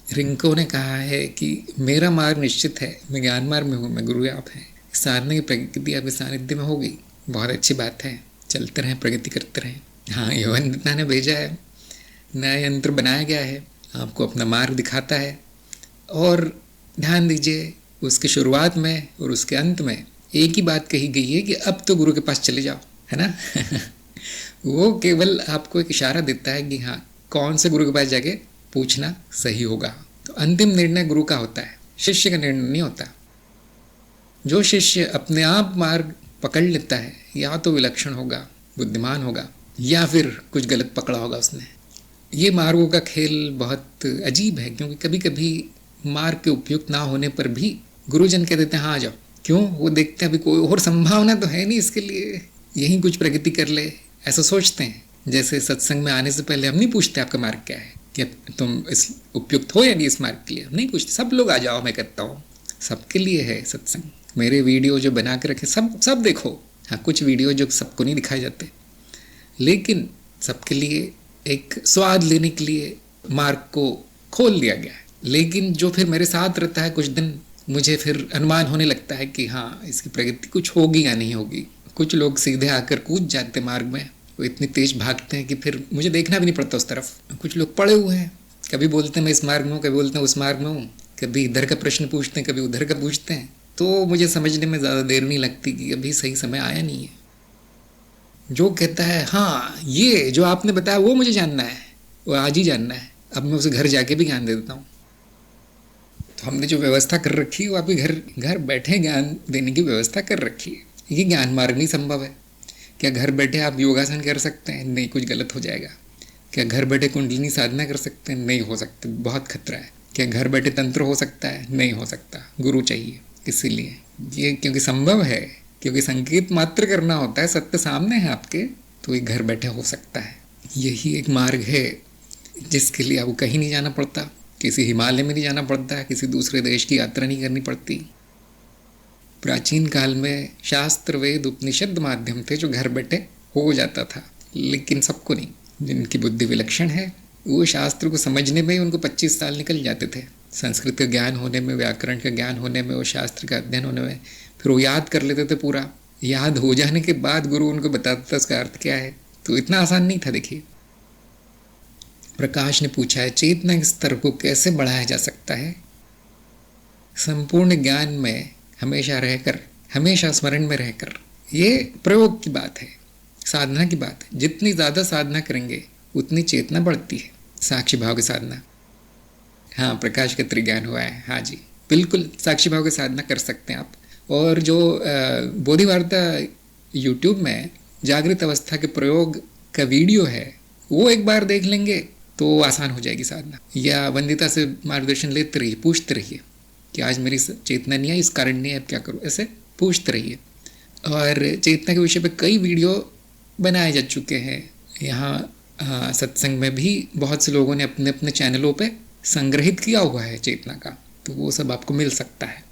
रिंको ने कहा है कि मेरा मार्ग निश्चित है, मैं ज्ञान मार्ग में हूँ, मैं गुरु आप हैं, साधना की प्रगति आपके सानिध्य में होगी। बहुत अच्छी बात है, चलते रहें, प्रगति करते रहें। हाँ, योवंदिता ने भेजा है, नया यंत्र बनाया गया है, आपको अपना मार्ग दिखाता है। और ध्यान दीजिए, उसकी शुरुआत में और उसके अंत में एक ही बात कही गई है कि अब तो गुरु के पास चले जाओ, है ना। वो केवल आपको एक इशारा देता है कि हाँ, कौन से गुरु के पास जाके पूछना सही होगा। तो अंतिम निर्णय गुरु का होता है, शिष्य का निर्णय नहीं होता। जो शिष्य अपने आप मार्ग पकड़ लेता है, या तो विलक्षण होगा, बुद्धिमान होगा, या फिर कुछ गलत पकड़ा होगा उसने। ये मार्गों का खेल बहुत अजीब है, क्योंकि कभी कभी मार्ग के उपयुक्त ना होने पर भी गुरुजन कह देते हैं हाँ आ जाओ। क्यों? वो देखते हैं अभी कोई और संभावना तो है नहीं इसके लिए, यहीं कुछ प्रगति कर ले, ऐसा सोचते हैं। जैसे सत्संग में आने से पहले हम नहीं पूछते आपका मार्ग क्या है, क्या तुम इस उपयुक्त हो या नहीं इस मार्ग के लिए, हम नहीं पूछते। सब लोग आ जाओ, मैं कहता हूँ सबके लिए है सत्संग। मेरे वीडियो जो बना के रखे सब देखो। हाँ, कुछ वीडियो जो सबको नहीं दिखाए जाते, लेकिन सबके लिए एक स्वाद लेने के लिए मार्ग को खोल दिया गया है। लेकिन जो फिर मेरे साथ रहता है कुछ दिन, मुझे फिर अनुमान होने लगता है कि हाँ, इसकी प्रगति कुछ होगी या नहीं होगी। कुछ लोग सीधे आकर कूद जाते मार्ग में, वो इतनी तेज भागते हैं कि फिर मुझे देखना भी नहीं पड़ता उस तरफ। कुछ लोग पड़े हुए हैं, कभी बोलते हैं मैं इस मार्ग में हूँ, कभी बोलते हैं उस मार्ग में हूँ, कभी इधर का प्रश्न पूछते हैं, कभी उधर का पूछते हैं। तो मुझे समझने में ज़्यादा देर नहीं लगती कि अभी सही समय आया नहीं है। जो कहता है हाँ ये जो आपने बताया वो मुझे जानना है, वो आज ही जानना है, अब मैं उसे घर जाके भी ज्ञान दे देता हूँ। तो हमने जो व्यवस्था कर रखी है वो आपके घर बैठे ज्ञान देने की व्यवस्था कर रखी है। ये ज्ञान मार्ग नहीं संभव है। क्या घर बैठे आप योगासन कर सकते हैं? नहीं, कुछ गलत हो जाएगा। क्या घर बैठे कुंडलिनी साधना कर सकते हैं? नहीं हो सकते, बहुत खतरा है। क्या घर बैठे तंत्र हो सकता है? नहीं हो सकता, गुरु चाहिए। इसीलिए ये क्योंकि संभव है, क्योंकि संकेत मात्र करना होता है, सत्य सामने है आपके, तो ये घर बैठे हो सकता है। यही एक मार्ग है जिसके लिए आपको कहीं नहीं जाना पड़ता, किसी हिमालय में नहीं जाना पड़ता, किसी दूसरे देश की यात्रा नहीं करनी पड़ती। प्राचीन काल में शास्त्र वेद उपनिषद माध्यम थे जो घर बैठे हो जाता था, लेकिन सबको नहीं। जिनकी बुद्धि विलक्षण है वो शास्त्र को समझने में ही उनको 25 साल निकल जाते थे। संस्कृत का ज्ञान होने में, व्याकरण का ज्ञान होने में, वो शास्त्र का अध्ययन होने में, फिर वो याद कर लेते थे पूरा। याद हो जाने के बाद गुरु उनको बताता था उसका अर्थ क्या है। तो इतना आसान नहीं था। देखिए, प्रकाश ने पूछा है चेतना के स्तर को कैसे बढ़ाया जा सकता है? संपूर्ण ज्ञान में हमेशा रहकर, हमेशा स्मरण में रहकर। ये प्रयोग की बात है, साधना की बात है। जितनी ज़्यादा साधना करेंगे उतनी चेतना बढ़ती है। साक्षी भाव की साधना, हाँ, प्रकाश का त्रिज्ञान हुआ है। हाँ जी, बिल्कुल साक्षी भाव की साधना कर सकते हैं आप। और जो बोधि वार्ता यूट्यूब में जागृत अवस्था के प्रयोग का वीडियो है, वो एक बार देख लेंगे तो आसान हो जाएगी साधना। या वंदिता से मार्गदर्शन लेते रहिए, पूछते रहिए कि आज मेरी चेतना नहीं है, इस कारण नहीं है, अब क्या करूँ, ऐसे पूछते रहिए। और चेतना के विषय पे कई वीडियो बनाए जा चुके हैं। यहाँ सत्संग में भी बहुत से लोगों ने अपने अपने चैनलों पे संग्रहित किया हुआ है चेतना का, तो वो सब आपको मिल सकता है।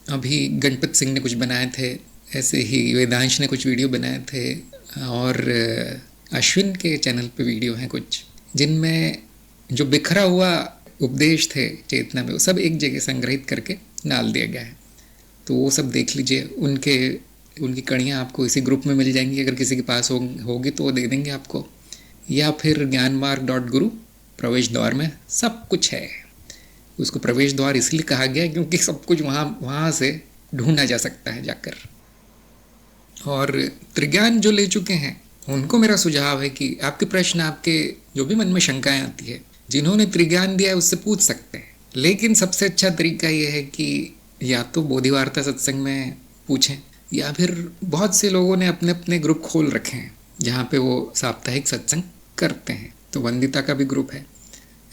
अभी गणपत सिंह ने कुछ बनाए थे, ऐसे ही वेदांश ने कुछ वीडियो बनाए थे, और अश्विन के चैनल पे वीडियो हैं कुछ, जिनमें जो बिखरा हुआ उपदेश थे चेतना में, वो सब एक जगह संग्रहित करके डाल दिया गया है। तो वो सब देख लीजिए। उनकी कड़ियाँ आपको इसी ग्रुप में मिल जाएंगी, अगर किसी के पास होगी तो वो दे देंगे आपको। या फिर ज्ञानमार्ग.गुरु प्रवेश द्वार में सब कुछ है। उसको प्रवेश द्वार इसलिए कहा गया क्योंकि सब कुछ वहाँ से ढूंढा जा सकता है जाकर। और त्रिज्ञान जो ले चुके हैं उनको मेरा सुझाव है कि आपके प्रश्न, आपके जो भी मन में शंकाएं आती है, जिन्होंने त्रिज्ञान दिया है उससे पूछ सकते हैं। लेकिन सबसे अच्छा तरीका ये है कि या तो बोधिवार्ता सत्संग में पूछें, या फिर बहुत से लोगों ने अपने अपने ग्रुप खोल रखे हैं जहाँ पे वो साप्ताहिक सत्संग करते हैं। तो वंदिता का भी ग्रुप है,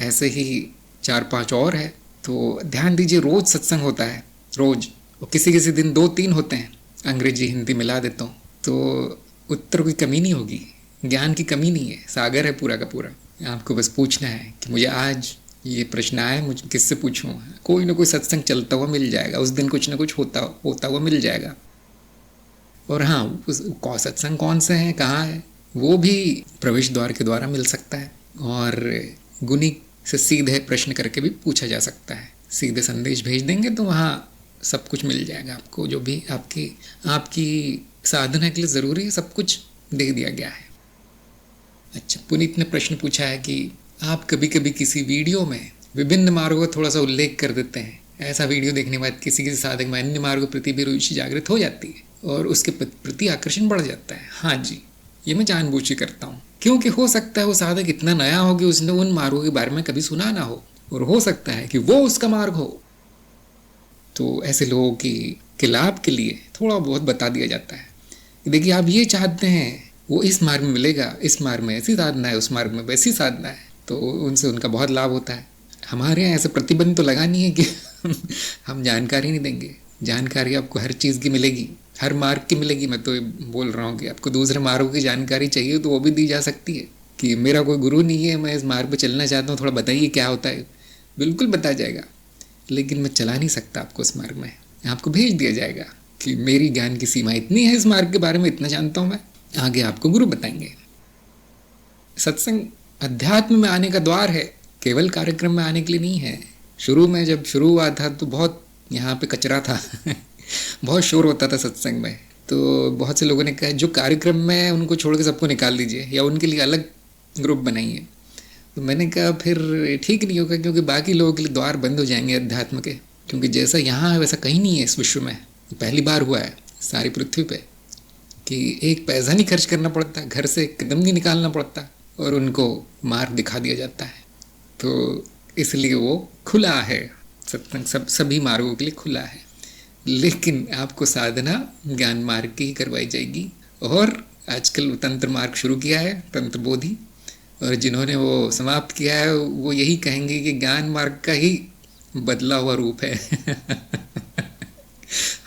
ऐसे ही 4-5 और है। तो ध्यान दीजिए, रोज़ सत्संग होता है, रोज़। और किसी किसी दिन 2-3 होते हैं, अंग्रेजी हिंदी मिला देता हूँ। तो उत्तर की कमी नहीं होगी, ज्ञान की कमी नहीं है, सागर है पूरा का पूरा। आपको बस पूछना है कि मुझे आज ये प्रश्न आया, मुझे किससे पूछूँ। कोई ना कोई सत्संग चलता हुआ मिल जाएगा, उस दिन कुछ ना कुछ होता हुआ मिल जाएगा। और हाँ, सत्संग कौन से हैं, कहाँ है, वो भी प्रवेश द्वार के द्वारा मिल सकता है। और गुनी से सीधे प्रश्न करके भी पूछा जा सकता है। सीधे संदेश भेज देंगे तो वहाँ सब कुछ मिल जाएगा आपको, जो भी आपकी आपकी साधना के लिए ज़रूरी है सब कुछ दे दिया गया है। अच्छा, पुनीत ने प्रश्न पूछा है कि आप कभी कभी किसी वीडियो में विभिन्न मार्गों का थोड़ा सा उल्लेख कर देते हैं। ऐसा वीडियो देखने के बाद किसी किसी साधक में अन्य मार्गों के प्रति भी रुचि जागृत हो जाती है और उसके प्रति आकर्षण बढ़ जाता है। हाँ जी, ये मैं जानबूझ के करता हूँ, क्योंकि हो सकता है वो साधक इतना नया हो कि उसने उन मार्गों के बारे में कभी सुना ना हो, और हो सकता है कि वो उसका मार्ग हो। तो ऐसे लोगों के लाभ के लिए थोड़ा बहुत बता दिया जाता है। देखिए, आप ये चाहते हैं वो इस मार्ग में मिलेगा, इस मार्ग में ऐसी साधना है, उस मार्ग में वैसी साधना है, तो उनसे उनका बहुत लाभ होता है। हमारे यहाँ ऐसे प्रतिबंध तो लगा नहीं है कि हम जानकारी नहीं देंगे। जानकारी आपको हर चीज़ की मिलेगी, हर मार्ग की मिलेगी। मैं तो ये बोल रहा हूँ कि आपको दूसरे मार्गों की जानकारी चाहिए तो वो भी दी जा सकती है, कि मेरा कोई गुरु नहीं है, मैं इस मार्ग पर चलना चाहता हूँ, थोड़ा बताइए क्या होता है। बिल्कुल बताया जाएगा, लेकिन मैं चला नहीं सकता आपको उस मार्ग में। आपको भेज दिया जाएगा कि मेरी ज्ञान की सीमा इतनी है, इस मार्ग के बारे में इतना जानता हूँ मैं, आगे आपको गुरु बताएंगे। सत्संग अध्यात्म में आने का द्वार है, केवल कार्यक्रम में आने के लिए नहीं है। शुरू में जब शुरू हुआ था तो बहुत यहाँ पे कचरा था बहुत शोर होता था सत्संग में, तो बहुत से लोगों ने कहा जो कार्यक्रम में उनको छोड़ के सबको निकाल दीजिए या उनके लिए अलग ग्रुप बनाइए। तो मैंने कहा फिर ठीक नहीं होगा, क्योंकि बाकी लोगों के लिए द्वार बंद हो जाएंगे अध्यात्म के, क्योंकि जैसा यहाँ है वैसा कहीं नहीं है इस विश्व में। पहली बार हुआ है सारी पृथ्वी पे कि एक पैसा नहीं खर्च करना पड़ता, घर से एक कदम नहीं निकालना पड़ता, और उनको मार्ग दिखा दिया जाता है। तो इसलिए वो खुला है, सत्संग सभी मार्गों के लिए खुला है। लेकिन आपको साधना ज्ञान मार्ग की ही करवाई जाएगी। और आजकल तंत्र मार्ग शुरू किया है, तंत्र बोधि, और जिन्होंने वो समाप्त किया है वो यही कहेंगे कि ज्ञान मार्ग का ही बदला हुआ रूप है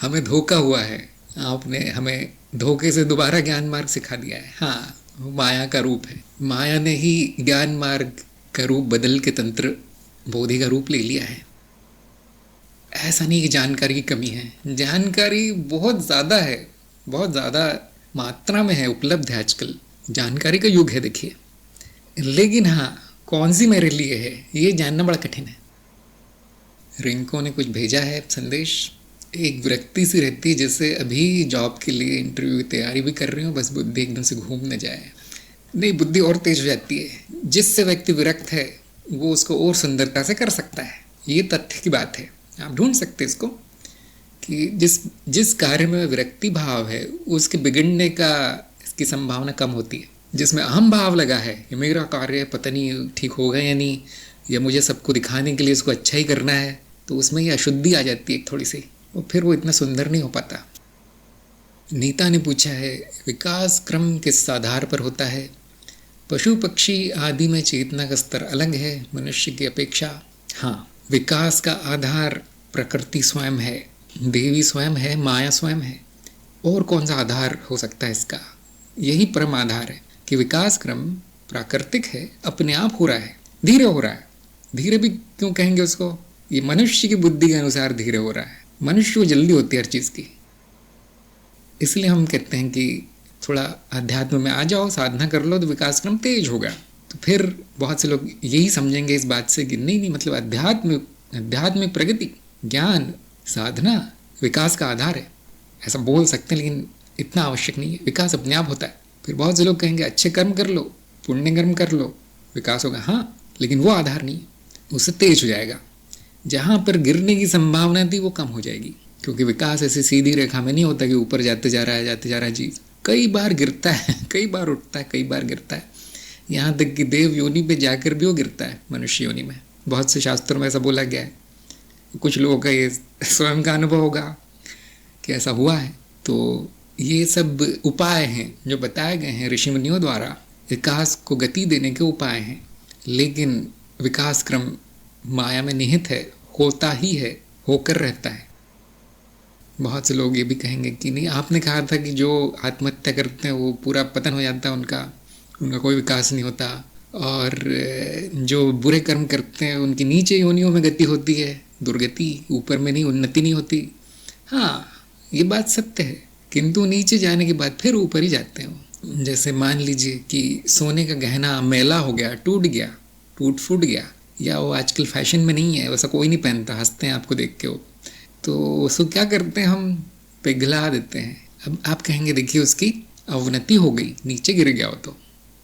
हमें धोखा हुआ है, आपने हमें धोखे से दोबारा ज्ञान मार्ग सिखा दिया है। हाँ, माया का रूप है, माया ने ही ज्ञान मार्ग का रूप बदल के तंत्र बोधि का रूप ले लिया है। ऐसा नहीं कि जानकारी की कमी है, जानकारी बहुत ज़्यादा है, बहुत ज़्यादा मात्रा में है, उपलब्ध है। आजकल जानकारी का युग है देखिए, लेकिन हाँ, कौन सी मेरे लिए है ये जानना बड़ा कठिन है। रिंको ने कुछ भेजा है संदेश, एक विरक्ति सी रहती है जैसे अभी जॉब के लिए इंटरव्यू की तैयारी भी कर रही हूँ, बस बुद्धि एकदम से घूम न जाए। नहीं, बुद्धि और तेज हो जाती है। जिससे व्यक्ति विरक्त है वो उसको और सुंदरता से कर सकता है, ये तथ्य की बात है। आप ढूंढ सकते हैं इसको कि जिस कार्य में विरक्ति भाव है उसके बिगड़ने का इसकी संभावना कम होती है। जिसमें अहम भाव लगा है कि मेरा कार्य पता नहीं ठीक होगा या नहीं, या मुझे सबको दिखाने के लिए इसको अच्छा ही करना है, तो उसमें ये अशुद्धि आ जाती है थोड़ी सी, और फिर वो इतना सुंदर नहीं हो पाता। नीता ने पूछा है, विकास क्रम किस आधार पर होता है? पशु पक्षी आदि में चेतना का स्तर अलग है मनुष्य की अपेक्षा। हाँ, विकास का आधार प्रकृति स्वयं है, देवी स्वयं है, माया स्वयं है। और कौन सा आधार हो सकता है इसका? यही परम आधार है कि विकास क्रम प्राकृतिक है, अपने आप हो रहा है, धीरे हो रहा है। धीरे भी क्यों कहेंगे उसको? ये मनुष्य की बुद्धि के अनुसार धीरे हो रहा है। मनुष्य को जल्दी होती है हर चीज़ की, इसलिए हम कहते हैं कि थोड़ा अध्यात्म में आ जाओ, साधना कर लो तो विकास क्रम तेज होगा। तो फिर बहुत से लोग यही समझेंगे इस बात से कि नहीं मतलब आध्यात्मिक प्रगति, ज्ञान, साधना विकास का आधार है, ऐसा बोल सकते हैं, लेकिन इतना आवश्यक नहीं है। विकास अपने आप होता है। फिर बहुत से लोग कहेंगे अच्छे कर्म कर लो, पुण्य कर्म कर लो, विकास होगा। हाँ, लेकिन वो आधार नहीं है, उससे तेज हो जाएगा। जहाँ पर गिरने की संभावना थी वो कम हो जाएगी, क्योंकि विकास ऐसे सीधी रेखा में नहीं होता कि ऊपर जाते जा रहा है चीज़। कई बार गिरता है, कई बार उठता है, कई बार गिरता है। यहाँ तक कि देव योनि पे जाकर भी वो गिरता है, मनुष्य योनि में। बहुत से शास्त्रों में ऐसा बोला गया है। कुछ लोगों का ये स्वयं का अनुभव होगा कि ऐसा हुआ है। तो ये सब उपाय हैं जो बताए गए हैं ऋषि मुनियों द्वारा, विकास को गति देने के उपाय हैं। लेकिन विकास क्रम माया में निहित है, होता ही है, होकर रहता है। बहुत से लोग ये भी कहेंगे कि नहीं, आपने कहा था कि जो आत्महत्या करते हैं वो पूरा पतन हो जाता है, उनका कोई विकास नहीं होता, और जो बुरे कर्म करते हैं उनकी नीचे योनियों में गति होती है, दुर्गति, ऊपर में नहीं, उन्नति नहीं होती। हाँ, ये बात सत्य है किंतु नीचे जाने के बाद फिर ऊपर ही जाते हैं। जैसे मान लीजिए कि सोने का गहना मैला हो गया, टूट गया, टूट फूट गया, या वो आजकल फैशन में नहीं है, वैसा कोई नहीं पहनता, हंसते हैं आपको देख के वो, तो उसको क्या करते हैं, हम पिघला देते हैं। अब आप कहेंगे देखिए उसकी अवनति हो गई, नीचे गिर गया, वो तो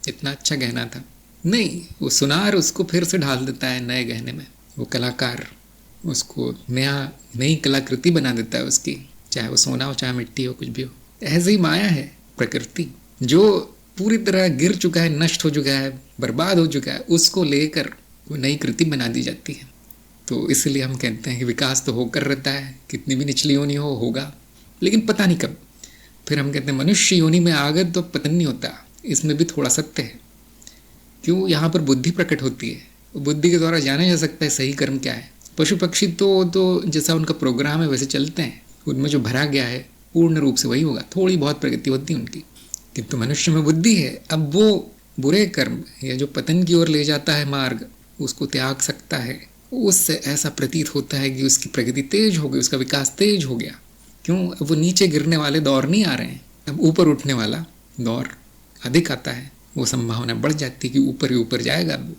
इतना अच्छा गहना था। नहीं, वो सुनार उसको फिर से ढाल देता है नए गहने में। वो कलाकार उसको नई कलाकृति बना देता है उसकी, चाहे वो सोना हो चाहे मिट्टी हो, कुछ भी हो। ऐसे ही माया है प्रकृति, जो पूरी तरह गिर चुका है, नष्ट हो चुका है, बर्बाद हो चुका है, उसको लेकर वो नई कृति बना दी जाती है। तो इसलिए हम कहते हैं कि विकास तो होकर रहता है, कितनी भी निचली योनि हो होगा, लेकिन पता नहीं कब। फिर हम कहते हैं मनुष्य योनि में आ गए तो पतन नहीं होता। इसमें भी थोड़ा सत्य है। क्यों? यहाँ पर बुद्धि प्रकट होती है, बुद्धि के द्वारा जाना जा सकता है सही कर्म क्या है। पशु पक्षी तो जैसा उनका प्रोग्राम है वैसे चलते हैं, उनमें जो भरा गया है पूर्ण रूप से वही होगा, थोड़ी बहुत प्रगति होती है उनकी। किंतु मनुष्य में बुद्धि है, अब वो बुरे कर्म या जो पतन की ओर ले जाता है मार्ग, उसको त्याग सकता है। उससे ऐसा प्रतीत होता है कि उसकी प्रगति तेज हो गई, उसका विकास तेज हो गया। क्यों? अब वो नीचे गिरने वाले दौर नहीं आ रहे हैं, अब ऊपर उठने वाला दौर अधिक आता है। वो संभावना बढ़ जाती है कि ऊपर ही ऊपर जाएगा वो,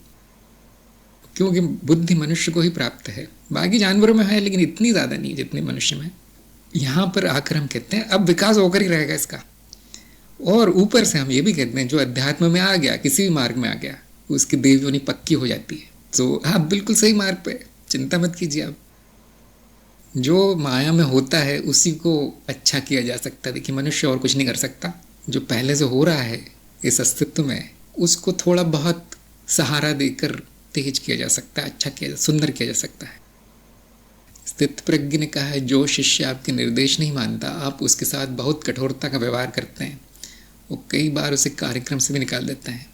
क्योंकि बुद्धि मनुष्य को ही प्राप्त है। बाकी जानवरों में है लेकिन इतनी ज़्यादा नहीं जितनी मनुष्य में। यहाँ पर आकर हम कहते हैं अब विकास होकर ही रहेगा इसका। और ऊपर से हम ये भी कहते हैं जो अध्यात्म में आ गया, किसी भी मार्ग में आ गया, उसकी देव योनि पक्की हो जाती है। तो आप बिल्कुल सही मार्ग पे, चिंता मत कीजिए। आप जो माया में होता है उसी को अच्छा किया जा सकता है। देखिए मनुष्य और कुछ नहीं कर सकता, जो पहले से हो रहा है इस अस्तित्व में उसको थोड़ा बहुत सहारा देकर तेज किया जा सकता है, अच्छा किया, सुंदर किया जा सकता है। स्थित प्रज्ञ ने कहा है जो शिष्य आपके निर्देश नहीं मानता, आप उसके साथ बहुत कठोरता का व्यवहार करते हैं, वो कई बार उसे कार्यक्रम से भी निकाल देते हैं।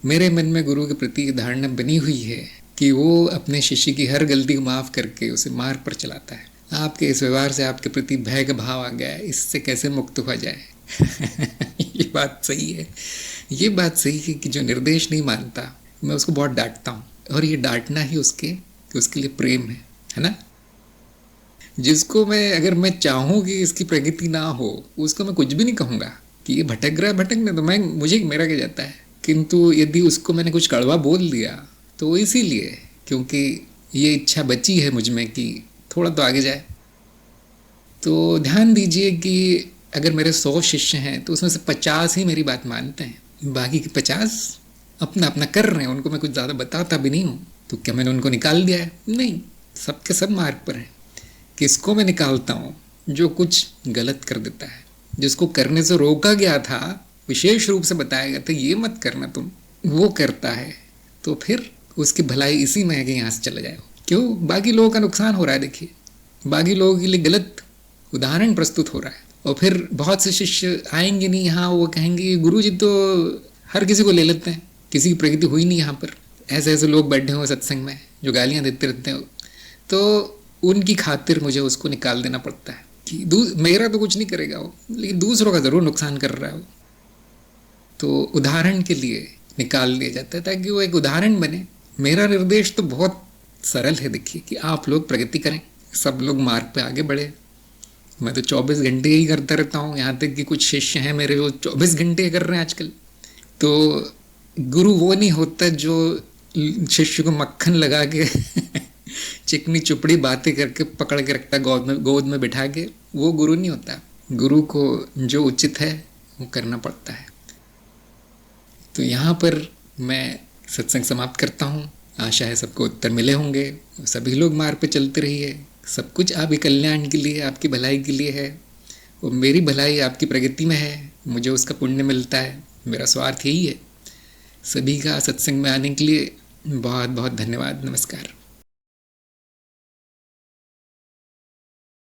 मेरे मन में गुरु के प्रति धारणा बनी हुई है कि वो अपने शिष्य की हर गलती को माफ़ करके उसे मार्ग पर चलाता है। आपके इस व्यवहार से आपके प्रति भय का भाव आ गया है, इससे कैसे मुक्त हुआ जाए? ये बात सही है, ये बात सही है कि जो निर्देश नहीं मानता मैं उसको बहुत डांटता हूँ, और ये डांटना ही उसके लिए प्रेम है ना। जिसको मैं, अगर मैं चाहूँ कि इसकी प्रगति ना हो, उसको मैं कुछ भी नहीं कहूँगा कि ये भटक रहा है, भटकने तो मुझे मेरा क्या जाता है। किंतु यदि उसको मैंने कुछ कड़वा बोल दिया तो इसीलिए क्योंकि ये इच्छा बची है मुझ में कि थोड़ा तो आगे जाए। तो ध्यान दीजिए कि अगर मेरे 100 शिष्य हैं तो उसमें से 50 ही मेरी बात मानते हैं, बाकी के 50 अपना अपना कर रहे हैं, उनको मैं कुछ ज़्यादा बताता भी नहीं हूँ। तो क्या मैंने उनको निकाल दिया है? नहीं, सबके सब मार्ग पर हैं। किसको मैं निकालता हूँ? जो कुछ गलत कर देता है, जिसको करने से रोका गया था, विशेष रूप से बताया गया था ये मत करना तुम, वो करता है, तो फिर उसकी भलाई इसी में है कि यहाँ से चला जाए। क्यों? बाकी लोगों का नुकसान हो रहा है। देखिए बाकी लोगों के लिए गलत उदाहरण प्रस्तुत हो रहा है, और फिर बहुत से शिष्य आएंगे नहीं यहाँ, वो कहेंगे गुरुजी तो हर किसी को ले लेते हैं, किसी की प्रगति हुई नहीं यहाँ पर। ऐसे ऐसे लोग बैठे हुए सत्संग में जो गालियाँ देते रहते हैं, तो उनकी खातिर मुझे उसको निकाल देना पड़ता है कि मेरा तो कुछ नहीं करेगा वो, लेकिन दूसरों का ज़रूर नुकसान कर रहा है वो। तो उदाहरण के लिए निकाल दिया जाता है ताकि वो एक उदाहरण बने। मेरा निर्देश तो बहुत सरल है, देखिए कि आप लोग प्रगति करें, सब लोग मार्ग पे आगे बढ़े। मैं तो 24 घंटे ही करता रहता हूँ, यहाँ तक कि कुछ शिष्य हैं मेरे वो 24 घंटे कर रहे हैं आजकल। तो गुरु वो नहीं होता जो शिष्य को मक्खन लगा के चिकनी चुपड़ी बातें करके पकड़ के रखता गोद में बिठा के, वो गुरु नहीं होता। गुरु को जो उचित है वो करना पड़ता है। तो यहाँ पर मैं सत्संग समाप्त करता हूँ। आशा है सबको उत्तर मिले होंगे, सभी लोग मार्ग पे चलते रहिए। सब कुछ आपके कल्याण के लिए, आपकी भलाई के लिए है, और मेरी भलाई आपकी प्रगति में है, मुझे उसका पुण्य मिलता है, मेरा स्वार्थ यही है। सभी का सत्संग में आने के लिए बहुत बहुत धन्यवाद। नमस्कार।